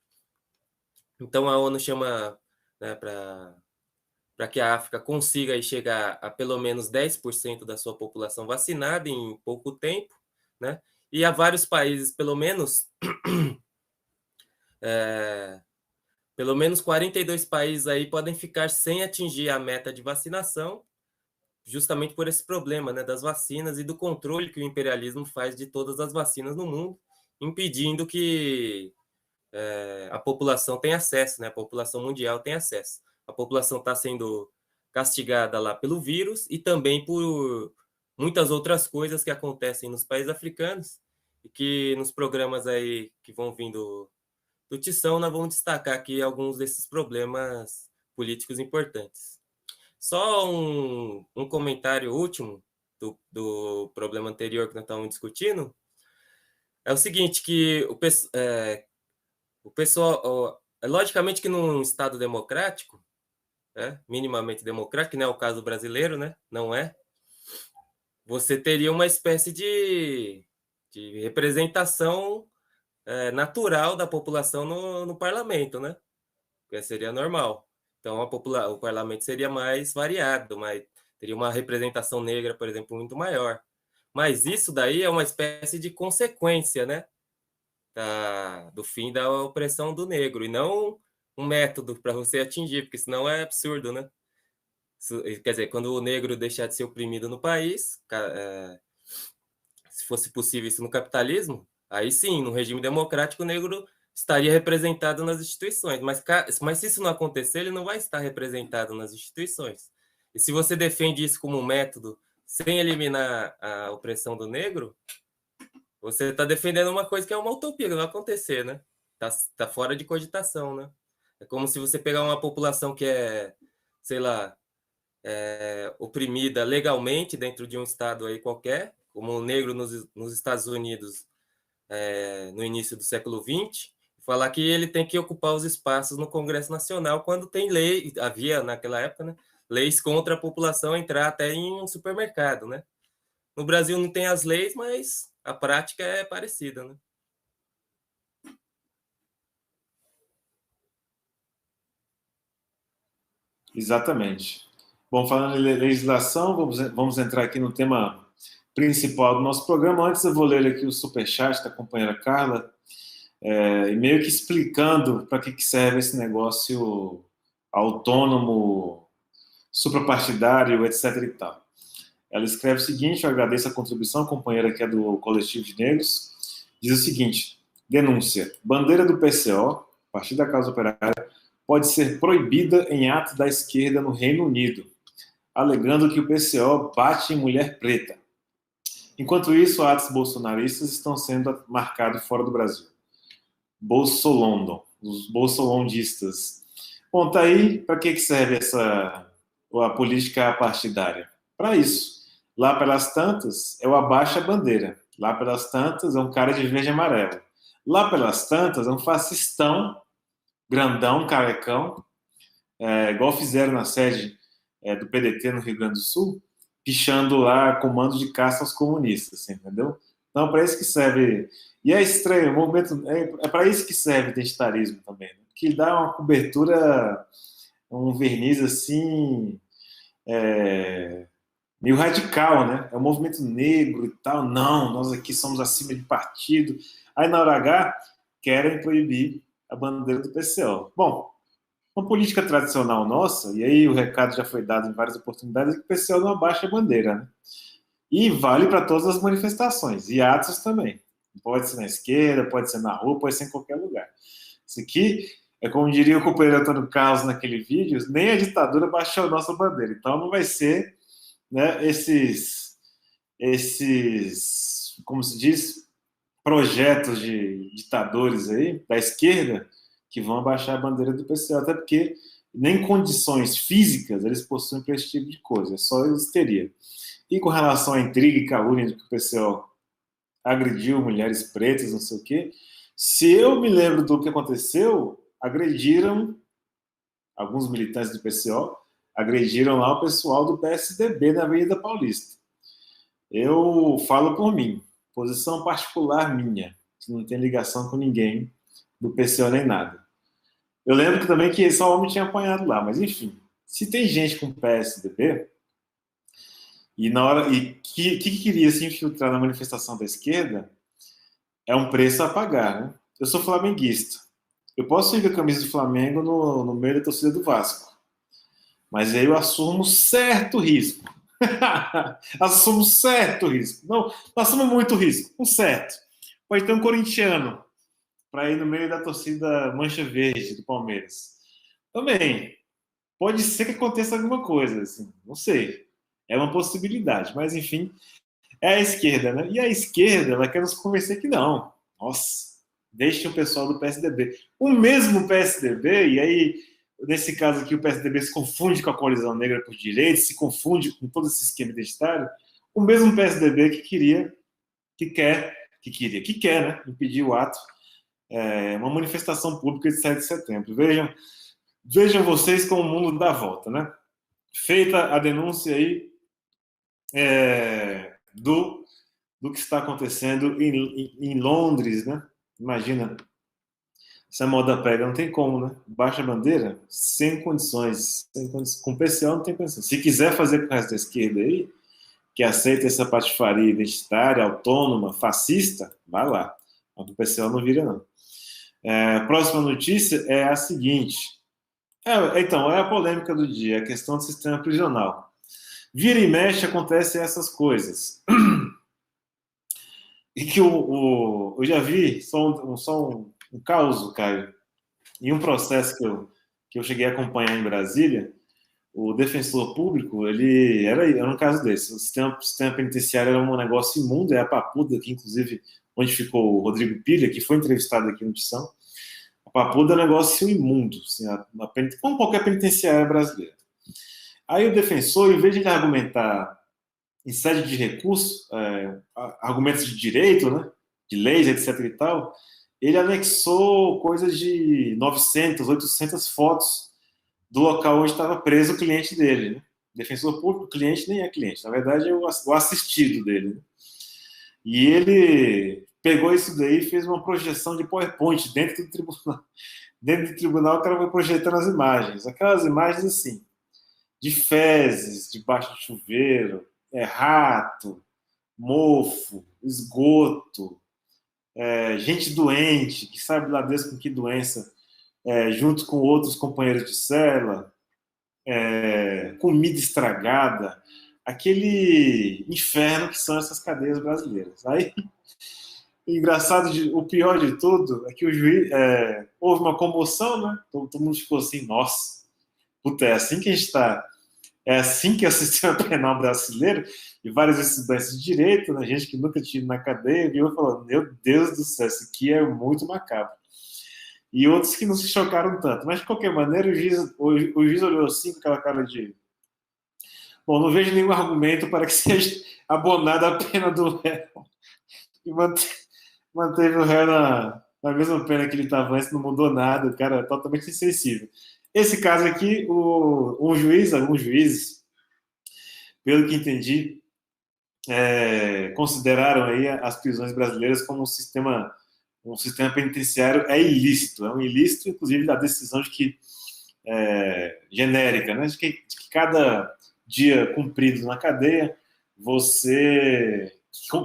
Então, a ONU chama, né, para que a África consiga aí chegar a pelo menos 10% da sua população vacinada em pouco tempo, né? E há vários países, pelo menos 42 países aí podem ficar sem atingir a meta de vacinação, justamente por esse problema, né, das vacinas e do controle que o imperialismo faz de todas as vacinas no mundo, impedindo que a população tenha acesso, né, a população mundial tenha acesso. A população está sendo castigada lá pelo vírus e também por muitas outras coisas que acontecem nos países africanos e que nos programas aí que vão vindo do Tição nós vamos destacar aqui alguns desses problemas políticos importantes. Só um comentário último do problema anterior que nós estávamos discutindo é o seguinte, que o pessoal, logicamente que num Estado democrático, minimamente democrático, que não é o caso brasileiro, né? Não é. Você teria uma espécie de representação natural da população no parlamento, né? Que seria normal. Então, o parlamento seria mais variado, teria uma representação negra, por exemplo, muito maior. Mas isso daí é uma espécie de consequência, né? Do fim da opressão do negro, e não um método para você atingir, porque senão é absurdo, né? Quer dizer, quando o negro deixar de ser oprimido no país, se fosse possível isso no capitalismo, aí sim, no regime democrático, o negro estaria representado nas instituições. Mas se isso não acontecer, ele não vai estar representado nas instituições. E se você defende isso como um método sem eliminar a opressão do negro, você está defendendo uma coisa que é uma utopia, que não vai acontecer, né? Tá fora de cogitação, né? É como se você pegar uma população que sei lá, oprimida legalmente dentro de um estado aí qualquer, como o negro nos Estados Unidos no início do século XX, falar que ele tem que ocupar os espaços no Congresso Nacional quando tem lei, havia naquela época, né, leis contra a população entrar até em um supermercado, né? No Brasil não tem as leis, mas a prática é parecida, né? Exatamente. Bom, falando em legislação, vamos entrar aqui no tema principal do nosso programa. Antes eu vou ler aqui o superchat da companheira Carla, e meio que explicando para que serve esse negócio autônomo, suprapartidário, etc. e tal. Ela escreve o seguinte: eu agradeço a contribuição, a companheira que é do Coletivo de Negros, diz o seguinte: denúncia, bandeira do PCO, Partido da Causa Operária, pode ser proibida em atos da esquerda no Reino Unido, alegando que o PCO bate em mulher preta. Enquanto isso, atos bolsonaristas estão sendo marcados fora do Brasil. Bolsolondon, os bolsolondistas. Bom, tá aí para que serve a política partidária? Para isso. Lá pelas tantas, é o abaixa a bandeira. Lá pelas tantas, é um cara de verde e amarelo. Lá pelas tantas, é um fascistão, grandão, carecão, igual fizeram na sede do PDT no Rio Grande do Sul, pichando lá comando de caça aos comunistas, entendeu? Então, para isso que serve. E é estranho, o movimento. É para isso que serve o identitarismo também, né? Que dá uma cobertura, um verniz assim, meio radical, né? É um movimento negro e tal. Não, nós aqui somos acima de partido. Aí, na hora H, querem proibir a bandeira do PCO. Bom, uma política tradicional nossa, e aí o recado já foi dado em várias oportunidades, é que o PCO não abaixa a bandeira, né? E vale para todas as manifestações, e atos também. Pode ser na esquerda, pode ser na rua, pode ser em qualquer lugar. Isso aqui é como diria o companheiro Antônio Carlos naquele vídeo, nem a ditadura baixou a nossa bandeira. Então não vai ser, né, como se diz, projetos de ditadores aí, da esquerda, que vão abaixar a bandeira do PCO, até porque nem condições físicas eles possuem para esse tipo de coisa, é só histeria. E com relação à intriga e calúnia de que o PCO agrediu mulheres pretas, não sei o quê, se eu me lembro do que aconteceu, agrediram alguns militantes do PCO, agrediram lá o pessoal do PSDB na Avenida Paulista. Eu falo por mim, posição particular minha, que não tem ligação com ninguém do PCO nem nada. Eu lembro também que só homem tinha apanhado lá, mas enfim, se tem gente com PSDB que queria se infiltrar na manifestação da esquerda, é um preço a pagar, né? Eu sou flamenguista. Eu posso ir com a camisa do Flamengo no meio da torcida do Vasco, mas aí eu assumo certo risco. Assumo certo risco. Não assumo muito risco, um certo. Pode ter um corintiano para ir no meio da torcida Mancha Verde do Palmeiras. Também, pode ser que aconteça alguma coisa, assim, não sei. É uma possibilidade, mas enfim, é a esquerda, né? E a esquerda, ela quer nos convencer que não. Nossa, deixe o pessoal do PSDB. O mesmo PSDB, e aí, nesse caso aqui, o PSDB se confunde com a coalizão negra por direita, se confunde com todo esse esquema identitário, o mesmo PSDB que quer, né, impedir o ato, uma manifestação pública de 7 de setembro. Vejam vocês como o mundo dá a volta, né? Feita a denúncia aí do que está acontecendo em Londres, né? Imagina, se a moda pega, não tem como, né? Baixa a bandeira, sem condições. Com o PCO não tem condições. Se quiser fazer com o resto da esquerda aí, que aceita essa patifaria identitária, autônoma, fascista, vai lá. Mas o PCO não vira, não. Próxima notícia é a seguinte. Então, é a polêmica do dia, a questão do sistema prisional. Vira e mexe acontecem essas coisas. E que eu já vi, um caos, Caio, em um processo que eu cheguei a acompanhar em Brasília, o defensor público, ele era um caso desse. O sistema penitenciário era um negócio imundo, é a Papuda, que inclusive, onde ficou o Rodrigo Pilha, que foi entrevistado aqui no Tição. A Papuda é um negócio imundo, assim, como qualquer penitenciária brasileira. Aí o defensor, em vez de ele argumentar em sede de recurso, argumentos de direito, né, de leis, etc. e tal, ele anexou coisas de 900, 800 fotos do local onde estava preso o cliente dele. Né? Defensor público, cliente nem é cliente, na verdade é o assistido dele. Né? E ele pegou isso daí e fez uma projeção de PowerPoint dentro do tribunal. Dentro do tribunal, o cara foi projetando as imagens. Aquelas imagens assim, de fezes, debaixo do chuveiro, rato, mofo, esgoto, gente doente, que sabe lá Deus com que doença, junto com outros companheiros de cela, comida estragada, aquele inferno que são essas cadeias brasileiras. Aí, engraçado, o pior de tudo é que o juiz, houve uma comoção, né? Todo mundo ficou assim, nossa, puta, é assim que a gente está. É assim que é o sistema penal brasileiro, e vários estudantes de direito, né, gente que nunca tinha ido na cadeia, viu e falou, meu Deus do céu, isso aqui é muito macabro. E outros que não se chocaram tanto. Mas, de qualquer maneira, o juiz olhou assim com aquela cara de... Bom, não vejo nenhum argumento para que seja abonada a pena do réu. E manteve o réu na mesma pena que ele estava antes, não mudou nada, o cara é totalmente insensível. Esse caso aqui, alguns juízes, pelo que entendi, consideraram aí as prisões brasileiras como um sistema penitenciário ilícito. É um ilícito, inclusive, da decisão de que genérica, né? De que cada dia cumprido na cadeia,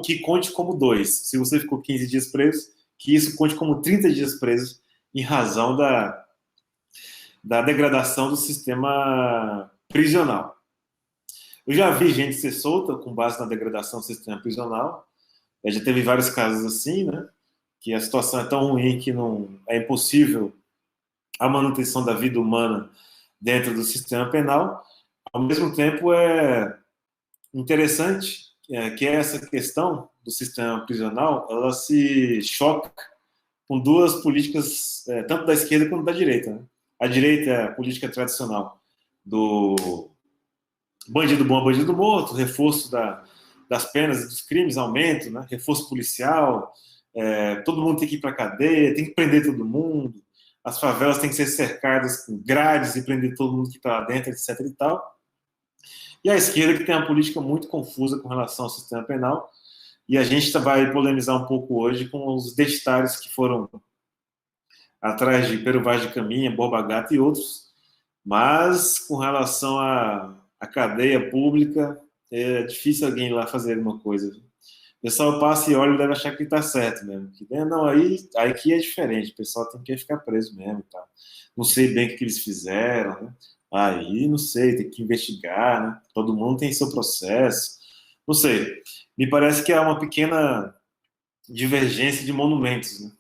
que conte como 2. Se você ficou 15 dias preso, que isso conte como 30 dias preso, em razão da degradação do sistema prisional. Eu já vi gente ser solta com base na degradação do sistema prisional. Já teve vários casos assim, né? Que a situação é tão ruim que não é impossível a manutenção da vida humana dentro do sistema penal. Ao mesmo tempo, é interessante que essa questão do sistema prisional ela se choca com duas políticas, tanto da esquerda quanto da direita. Né? A direita é a política tradicional do bandido bom, bandido morto, reforço das penas e dos crimes, aumento, né? Reforço policial, todo mundo tem que ir para a cadeia, tem que prender todo mundo, as favelas têm que ser cercadas com grades e prender todo mundo que está lá dentro, etc. e tal. E a esquerda que tem uma política muito confusa com relação ao sistema penal, e a gente vai polemizar um pouco hoje com os identitários que foram atrás de Pero Vaz de Caminha, Borba Gato e outros, mas com relação à cadeia pública, é difícil alguém lá fazer alguma coisa. O pessoal passa e olha e deve achar que está certo mesmo. Que, não, aí aqui é diferente, o pessoal tem que ficar preso mesmo. Tá? Não sei bem o que eles fizeram, né? Aí não sei, tem que investigar, né? Todo mundo tem seu processo. Não sei. Me parece que há uma pequena divergência de monumentos, né?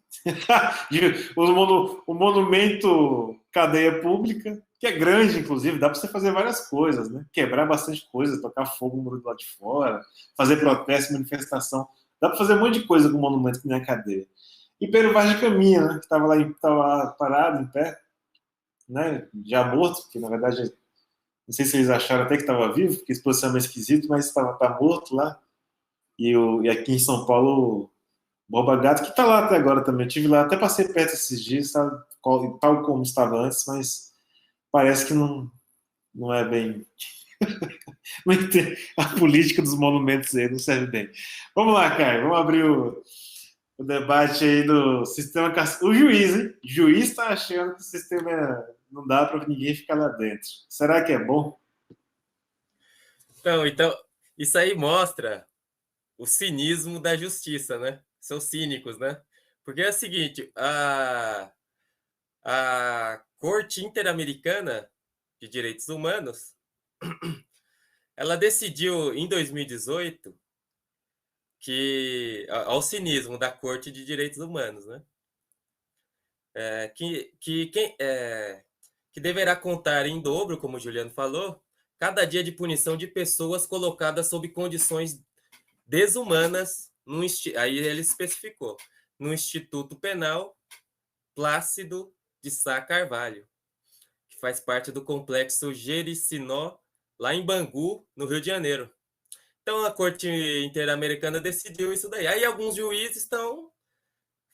O monumento cadeia pública, que é grande, inclusive, dá para você fazer várias coisas, né? Quebrar bastante coisa, tocar fogo no muro do lado de fora, fazer protesto, manifestação. Dá para fazer um monte de coisa com o monumento que nem a cadeia. E Pero Vaz de Caminha, né? Que estava lá parado, em pé, né? Já morto, porque na verdade, não sei se eles acharam até que estava vivo, porque a exposição é meio esquisito, mas tá morto lá. E aqui em São Paulo, Borba Gato, que está lá até agora também. Eu estive lá, até passei perto esses dias, tal como estava antes, mas parece que não é bem. A política dos monumentos aí não serve bem. Vamos lá, Caio, vamos abrir o debate aí do sistema. O juiz, hein? O juiz está achando que o sistema não dá para ninguém ficar lá dentro. Será que é bom? Então, isso aí mostra o cinismo da justiça, né? São cínicos, né? Porque é o seguinte, a Corte Interamericana de Direitos Humanos, ela decidiu em 2018 que, ao cinismo da Corte de Direitos Humanos, né? Que deverá contar em dobro, como o Juliano falou, cada dia de punição de pessoas colocadas sob condições desumanas, aí ele especificou, no Instituto Penal Plácido de Sá Carvalho, que faz parte do complexo Jericinó, lá em Bangu, no Rio de Janeiro. Então a Corte Interamericana decidiu isso daí. Aí alguns juízes estão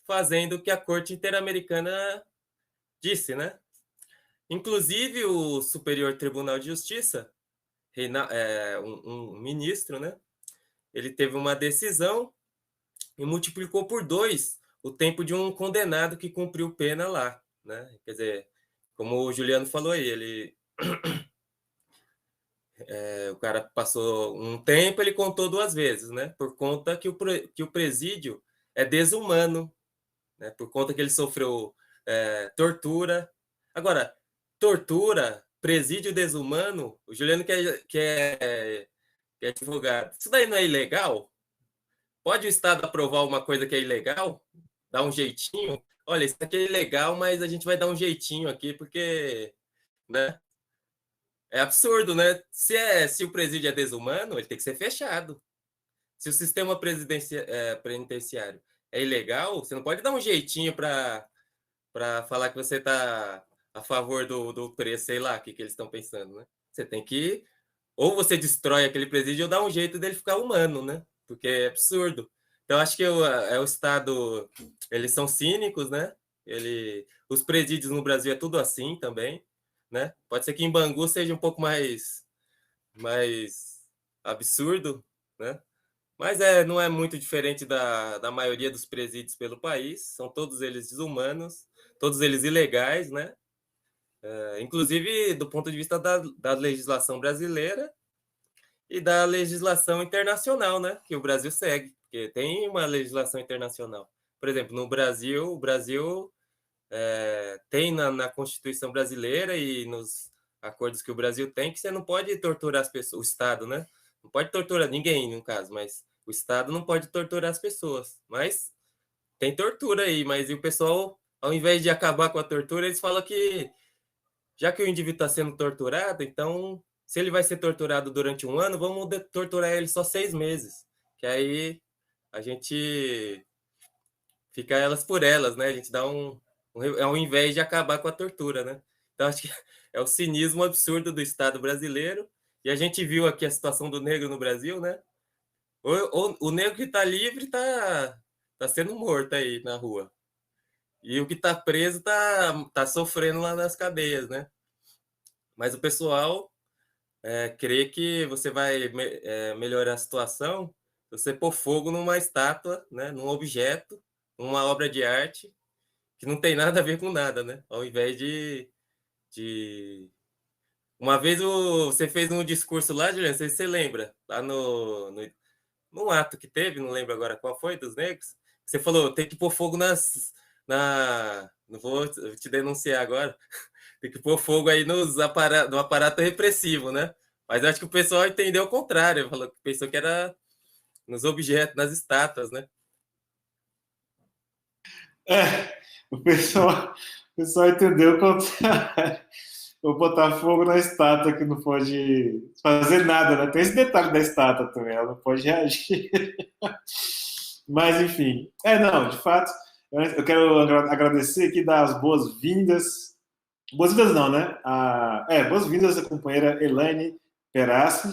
fazendo o que a Corte Interamericana disse, né? Inclusive o Superior Tribunal de Justiça, um ministro, né? Ele teve uma decisão e multiplicou por 2 o tempo de um condenado que cumpriu pena lá, né? Quer dizer, como o Juliano falou aí, o cara passou um tempo, ele contou 2 vezes, né? Por conta que o presídio é desumano, né? Por conta que ele sofreu tortura. Agora, tortura, presídio desumano, o Juliano que é advogado, isso daí não é ilegal? Pode o Estado aprovar uma coisa que é ilegal? Dar um jeitinho? Olha, isso aqui é ilegal, mas a gente vai dar um jeitinho aqui, porque, né? É absurdo, né? Se o presídio é desumano, ele tem que ser fechado. Se o sistema penitenciário é ilegal, você não pode dar um jeitinho para falar que você está a favor do preço, sei lá, o que eles estão pensando, né? Você tem que... Ou você destrói aquele presídio ou dá um jeito dele ficar humano, né? Porque é absurdo. Então, acho que o Estado... Eles são cínicos, né? Os presídios no Brasil é tudo assim também, né? Pode ser que em Bangu seja um pouco mais absurdo, né? Mas não é muito diferente da maioria dos presídios pelo país. São todos eles desumanos, todos eles ilegais, né? Inclusive do ponto de vista da legislação brasileira e da legislação internacional, né? Que o Brasil segue, porque tem uma legislação internacional. Por exemplo, no Brasil, o Brasil tem na Constituição brasileira e nos acordos que o Brasil tem que você não pode torturar as pessoas, o Estado, né? Não pode torturar ninguém, no caso, mas o Estado não pode torturar as pessoas. Mas tem tortura aí, mas e o pessoal, ao invés de acabar com a tortura, eles falam que já que o indivíduo está sendo torturado, então, se ele vai ser torturado durante 1 ano, vamos torturar ele só 6 meses. Que aí a gente fica elas por elas, né? A gente dá ao invés de acabar com a tortura, né? Então, acho que é o cinismo absurdo do Estado brasileiro. E a gente viu aqui a situação do negro no Brasil, né? O negro que está livre tá sendo morto aí na rua. E o que está preso tá sofrendo lá nas cadeias, né? Mas o pessoal crê que você vai melhorar a situação se você pôr fogo numa estátua, né? Num objeto, numa obra de arte, que não tem nada a ver com nada, né? Ao invés de... Uma vez você fez um discurso lá, Juliano, não sei se você lembra, lá num ato que teve, não lembro agora qual foi, dos negros, você falou, tem que pôr fogo não vou te denunciar agora, tem que pôr fogo aí no aparato repressivo, né? Mas eu acho que o pessoal entendeu o contrário, pensou que era nos objetos, nas estátuas, né? O pessoal entendeu o contrário. Vou botar fogo na estátua que não pode fazer nada, né? Tem esse detalhe da estátua também, ela não pode reagir. Mas, enfim. Não, de fato, eu quero agradecer aqui, dar as boas-vindas. Boas-vindas não, né? Boas-vindas à companheira Elaine Perassi,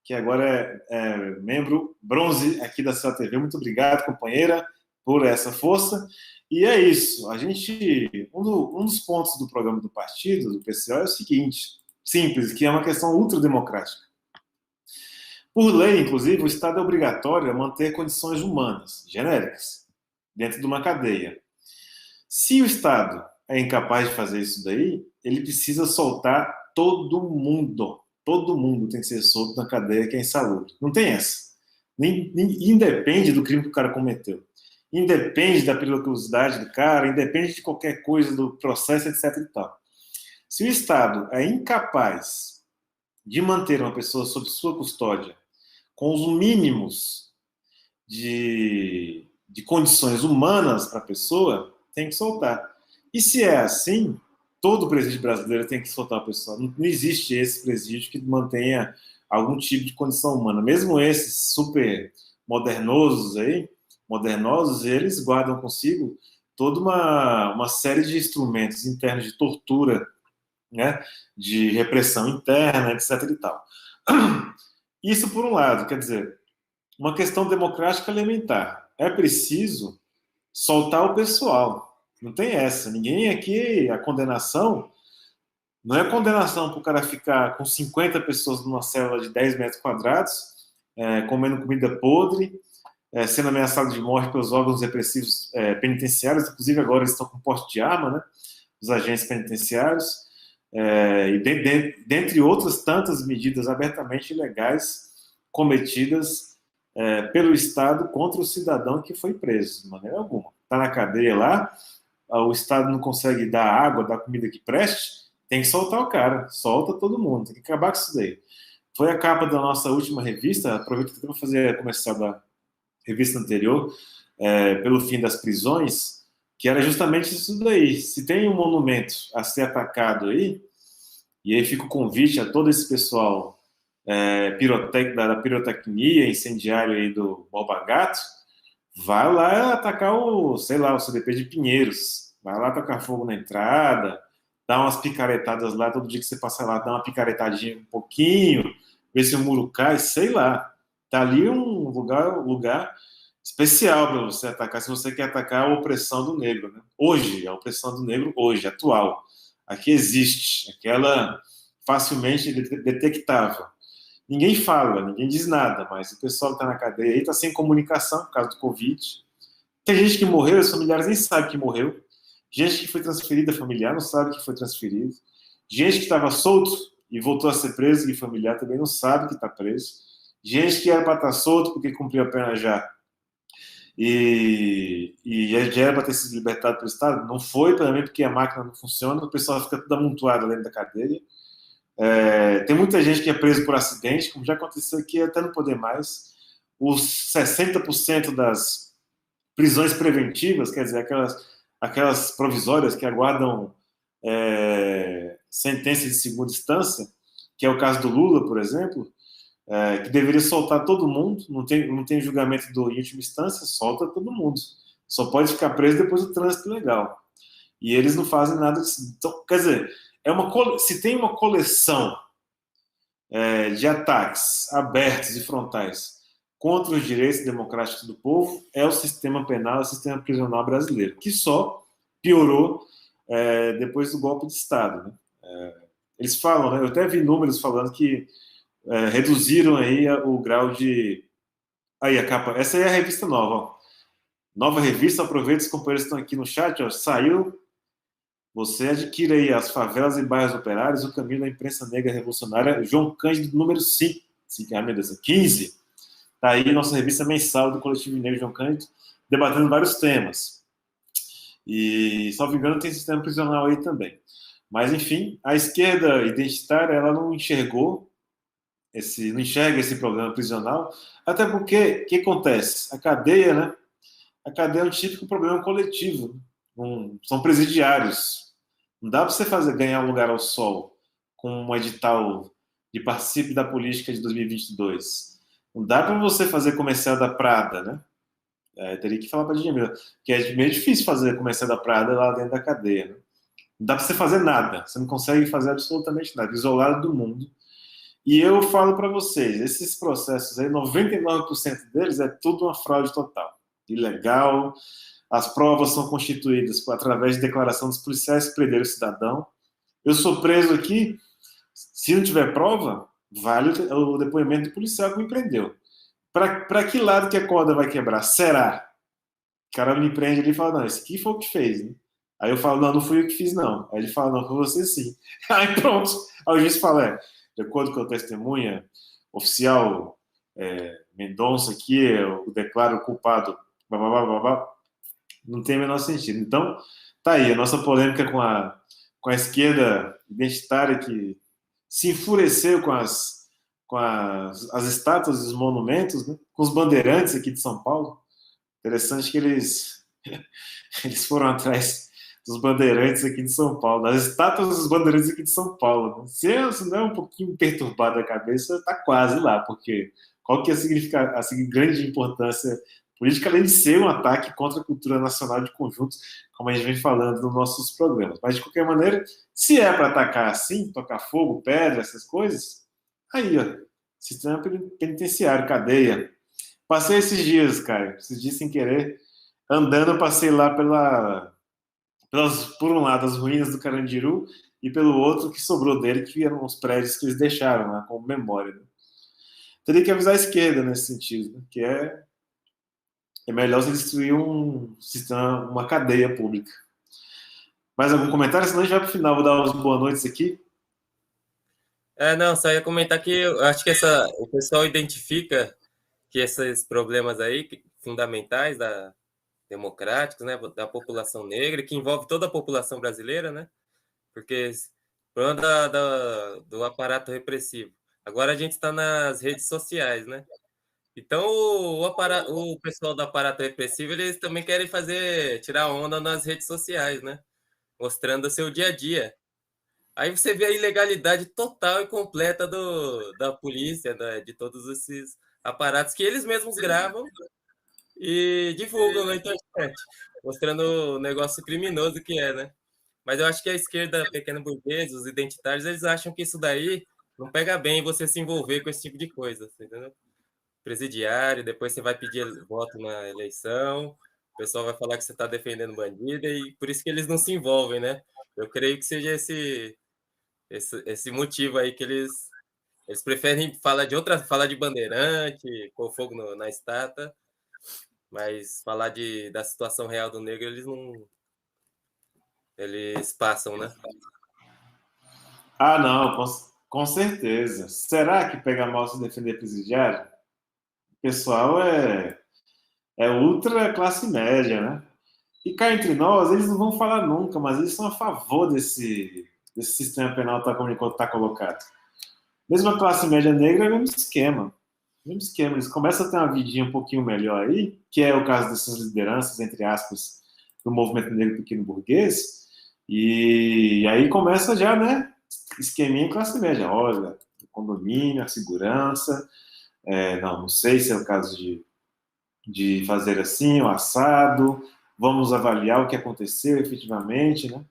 que agora é membro bronze aqui da Céu TV. Muito obrigado, companheira, por essa força. E é isso. Um dos pontos do programa do partido, do PCO, é o seguinte, simples, que é uma questão ultrademocrática. Por lei, inclusive, o Estado é obrigatório a manter condições humanas, genéricas. dentro de uma cadeia. Se o Estado é incapaz de fazer isso daí, ele precisa soltar todo mundo. Todo mundo tem que ser solto na cadeia que é insalubre. Não tem essa. Independe do crime que o cara cometeu. Independe da periculosidade do cara, independe de qualquer coisa do processo, etc. e tal. Se o Estado é incapaz de manter uma pessoa sob sua custódia com os mínimos de condições humanas para a pessoa, tem que soltar. E se é assim, todo presídio brasileiro tem que soltar a pessoa. Não existe esse presídio que mantenha algum tipo de condição humana. Mesmo esses super modernosos, eles guardam consigo toda uma série de instrumentos internos de tortura, né, de repressão interna, etc. e tal. Isso por um lado, quer dizer, uma questão democrática elementar. É preciso soltar o pessoal. Não tem essa. Ninguém aqui, a condenação, não é condenação para o cara ficar com 50 pessoas numa célula de 10 metros quadrados, comendo comida podre, sendo ameaçado de morte pelos órgãos repressivos penitenciários, inclusive agora eles estão com porte de arma, né, os agentes penitenciários, e dentre outras tantas medidas abertamente ilegais cometidas pelo Estado contra o cidadão que foi preso, de maneira alguma. Está na cadeia lá, o Estado não consegue dar água, dar comida que preste, tem que soltar o cara, solta todo mundo, tem que acabar com isso daí. Foi a capa da nossa última revista, aproveito para fazer comercial da revista anterior, pelo fim das prisões, que era justamente isso daí. Se tem um monumento a ser atacado aí, e aí fica o convite a todo esse pessoal da pirotecnia, incendiário aí do Borba Gato, vai lá atacar o CDP de Pinheiros, vai lá atacar fogo na entrada, dá umas picaretadas lá, todo dia que você passa lá, dá uma picaretadinha um pouquinho, vê se o muro cai, sei lá. Tá ali um lugar especial para você atacar, se você quer atacar a opressão do negro, né? Hoje, a opressão do negro hoje, atual. Aqui existe, aquela facilmente detectável. Ninguém fala, ninguém diz nada, mas o pessoal que está na cadeia aí está sem comunicação por causa do Covid. Tem gente que morreu, os familiares nem sabem que morreu. Gente que foi transferida familiar não sabe que foi transferido. Gente que estava solto e voltou a ser preso e familiar também não sabe que está preso. Gente que era para estar solto porque cumpriu a pena já e já era para ter sido libertado pelo Estado, não foi também porque a máquina não funciona, o pessoal fica tudo amontoado dentro da cadeia. Tem muita gente que é preso por acidente, como já aconteceu aqui, até não poder mais. Os 60% das prisões preventivas, quer dizer, aquelas provisórias que aguardam sentença de segunda instância, que é o caso do Lula, por exemplo, que deveria soltar todo mundo, não tem julgamento em última instância, solta todo mundo. Só pode ficar preso depois do trânsito legal. E eles não fazem nada disso. Então, quer dizer, se tem uma coleção de ataques abertos e frontais contra os direitos democráticos do povo, é o sistema penal, o sistema prisional brasileiro, que só piorou depois do golpe de Estado. Né? Eles falam, né, eu até vi números falando que reduziram aí o grau de... Aí a capa, essa aí é a revista nova, ó. Nova revista, aproveita, os companheiros estão aqui no chat, ó, saiu, você adquire aí As Favelas e Bairros Operários, o caminho da imprensa negra revolucionária, João Cândido, número 5, 15, tá aí nossa revista mensal do Coletivo Negro João Cândido, debatendo vários temas, e, salvo engano, tem sistema prisional aí também, mas enfim, a esquerda identitária, ela não enxerga esse problema prisional, até porque, o que acontece? A cadeia, né? A cadeia é um típico problema coletivo, são presidiários. Não dá para você ganhar um lugar ao sol com um edital de participe da política de 2022. Não dá para você fazer comercial da Prada, né? Teria que falar para a Djamila, que é meio difícil fazer comercial da Prada lá dentro da cadeia, né? Não dá para você fazer nada, você não consegue fazer absolutamente nada, isolado do mundo. E eu falo para vocês, esses processos aí, 99% deles é tudo uma fraude total. Ilegal, as provas são constituídas através de declaração dos policiais que prenderam o cidadão. Eu sou preso aqui, se não tiver prova, vale o depoimento do policial que me prendeu. Para que lado que a corda vai quebrar? Será? cara me prende ali e fala, não, esse aqui foi o que fez, né? Aí eu falo, não, não fui eu que fiz, não. Aí ele fala, não, foi você sim. Aí pronto. Aí o juiz fala, de acordo com a testemunha oficial Mendonça aqui, eu declaro culpado, blá, blá, blá, blá, blá. Não tem o menor sentido. Então, tá aí, a nossa polêmica com a esquerda identitária que se enfureceu com as estátuas e os monumentos, né? Com os bandeirantes aqui de São Paulo. Interessante que eles foram atrás dos bandeirantes aqui de São Paulo, das estátuas dos bandeirantes aqui de São Paulo. Né? Se não é um pouquinho perturbado a cabeça, tá quase lá, porque qual que é a grande importância política, além de ser um ataque contra a cultura nacional de conjunto, como a gente vem falando nos nossos programas. Mas, de qualquer maneira, se é para atacar assim, tocar fogo, pedra, essas coisas, aí, ó, sistema penitenciário, cadeia. Passei esses dias, cara, esses dias sem querer, andando, eu passei lá por um lado, as ruínas do Carandiru, e pelo outro, que sobrou dele, que eram os prédios que eles deixaram lá, como memória. Né? Teria que avisar a esquerda nesse sentido, né? Que é melhor você destruir um sistema, uma cadeia pública. Mais algum comentário? Senão a gente vai para o final. Vou dar umas boas noites aqui. Não, só ia comentar que eu acho que o pessoal identifica que esses problemas aí fundamentais democráticos, né, da população negra, que envolve toda a população brasileira, né, porque problema do aparato repressivo. Agora a gente está nas redes sociais, né? Então o pessoal do aparato repressivo eles também querem tirar onda nas redes sociais, né? Mostrando o seu dia a dia. Aí você vê a ilegalidade total e completa da polícia, de todos esses aparatos que eles mesmos gravam e divulgam na internet, mostrando o negócio criminoso que é, né? Mas eu acho que a esquerda pequena burguesa, os identitários, eles acham que isso daí não pega bem você se envolver com esse tipo de coisa, entendeu? Presidiário, depois você vai pedir voto na eleição, o pessoal vai falar que você está defendendo bandida e por isso que eles não se envolvem, né? Eu creio que seja esse motivo aí que eles preferem falar de bandeirante, pôr fogo na estátua, mas falar da situação real do negro eles passam, né? Ah, não, com certeza. Será que pega mal se defender presidiário? O pessoal é ultra classe média, né? E cá entre nós, eles não vão falar nunca, mas eles são a favor desse sistema penal tá colocado. Mesmo a classe média negra é o mesmo esquema. Mesmo esquema. Eles começam a ter uma vidinha um pouquinho melhor aí, que é o caso dessas lideranças, entre aspas, do movimento negro pequeno burguês. E aí começa já, né? Esqueminha classe média. Olha, o condomínio, a segurança. Não sei se é o caso de fazer assim, o assado. Vamos avaliar o que aconteceu efetivamente, né?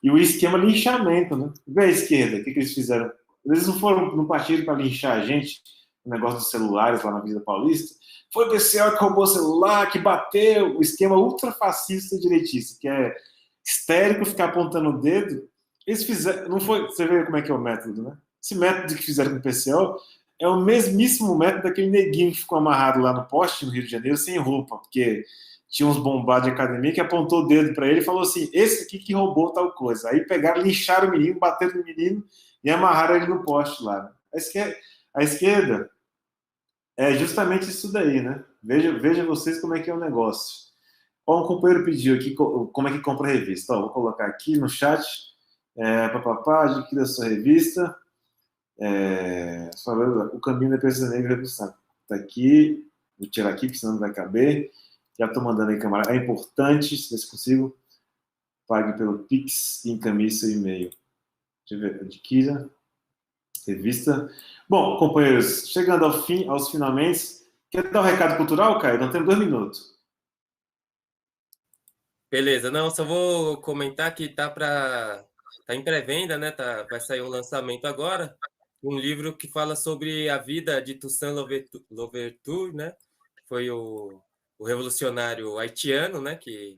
E o esquema linchamento, né? Vê a esquerda, o que eles fizeram? Eles não partiram para linchar a gente, o negócio dos celulares lá na Avenida Paulista. Foi o PCO que roubou o celular, que bateu, o esquema ultrafascista e direitista, que é histérico ficar apontando o dedo. Eles fizeram, não foi, você vê como é que é o método, né? Esse método que fizeram com o PCO é o mesmíssimo método daquele neguinho que ficou amarrado lá no poste no Rio de Janeiro sem roupa, porque tinha uns bombados de academia que apontou o dedo para ele e falou assim: esse aqui que roubou tal coisa. Aí pegaram, lincharam o menino, bateram no menino e amarraram ele no poste lá. A esquerda é justamente isso daí, né? Veja vocês como é que é o negócio. Ó, um companheiro pediu aqui como é que compra a revista. Ó, vou colocar aqui no chat. Papapá, adquira a sua revista. O Caminho da Pessoa Negra Revolução. Tá aqui. Vou tirar aqui, porque senão não vai caber. Já estou mandando aí, camarada. É importante, se consigo, pague pelo Pix e encaminhe seu e-mail. Deixa eu ver, adquira, revista. Bom, companheiros, chegando aos finalmente, quer dar um recado cultural, Caio? Não temos 2 minutos. Beleza, não, só vou comentar que tá em pré-venda, né? Vai sair um lançamento agora, um livro que fala sobre a vida de Toussaint Louverture, né? Foi o revolucionário haitiano, né? Que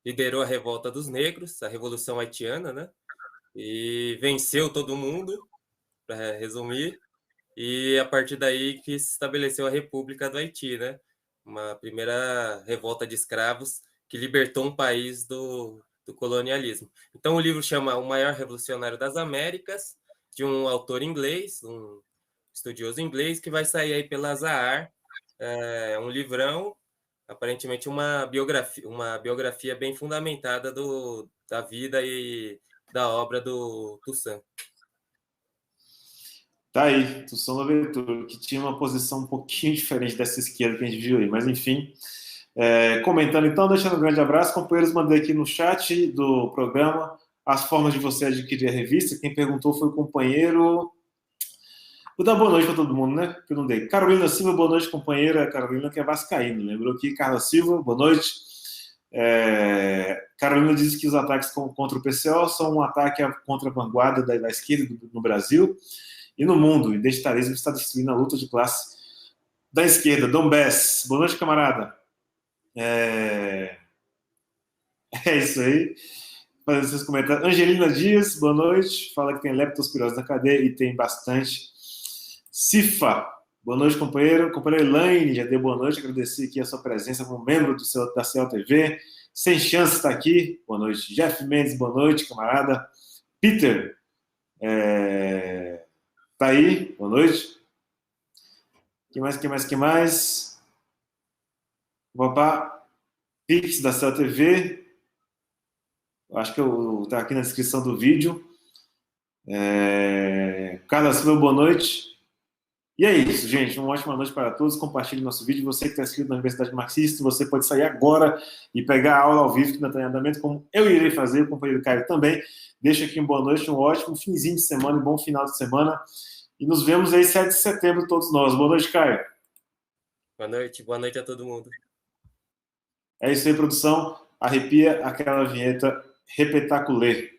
liderou a revolta dos negros, a Revolução Haitiana, né? E venceu todo mundo, para resumir, e a partir daí que se estabeleceu a República do Haiti, né? Uma primeira revolta de escravos que libertou um país do colonialismo. Então, o livro chama O Maior Revolucionário das Américas, de um autor inglês, um estudioso inglês, que vai sair aí pela Zahar. É um livrão, aparentemente uma biografia bem fundamentada da vida e da obra do Toussaint. Tá aí, Toussaint Louverture, que tinha uma posição um pouquinho diferente dessa esquerda que a gente viu aí, mas enfim. Comentando então, deixando um grande abraço. Companheiros, mandei aqui no chat do programa as formas de você adquirir a revista. Quem perguntou foi o companheiro. Vou dar boa noite para todo mundo, né? Que eu não dei. Carolina Silva, boa noite, companheira. Carolina, que é vascaína. Lembrou aqui, Carla Silva, boa noite. Carolina diz que os ataques contra o PCO são um ataque contra a vanguarda da esquerda no Brasil e no mundo. O identitarismo está destruindo a luta de classe da esquerda. Dom Bess, boa noite, camarada. É isso aí. Fazer seus comentários. Angelina Dias, boa noite. Fala que tem leptospirose na cadeia e tem bastante. Cifa, boa noite, companheiro. Companheiro Elaine, já deu boa noite. Agradecer aqui a sua presença como membro da CLTV. Sem chance está aqui. Boa noite. Jeff Mendes, boa noite, camarada. Peter, tá aí. Boa noite. Que mais? Papá, Pix da CLTV. Acho que tá aqui na descrição do vídeo. Carla Silva, boa noite. E é isso, gente. Uma ótima noite para todos. Compartilhe nosso vídeo. Você que está inscrito na Universidade Marxista, você pode sair agora e pegar a aula ao vivo que ainda está em andamento, como eu irei fazer, o companheiro Caio também. Deixa aqui uma boa noite, um ótimo finzinho de semana e bom final de semana. E nos vemos aí 7 de setembro, todos nós. Boa noite, Caio. Boa noite a todo mundo. É isso aí, produção. Arrepia aquela vinheta repetaculê.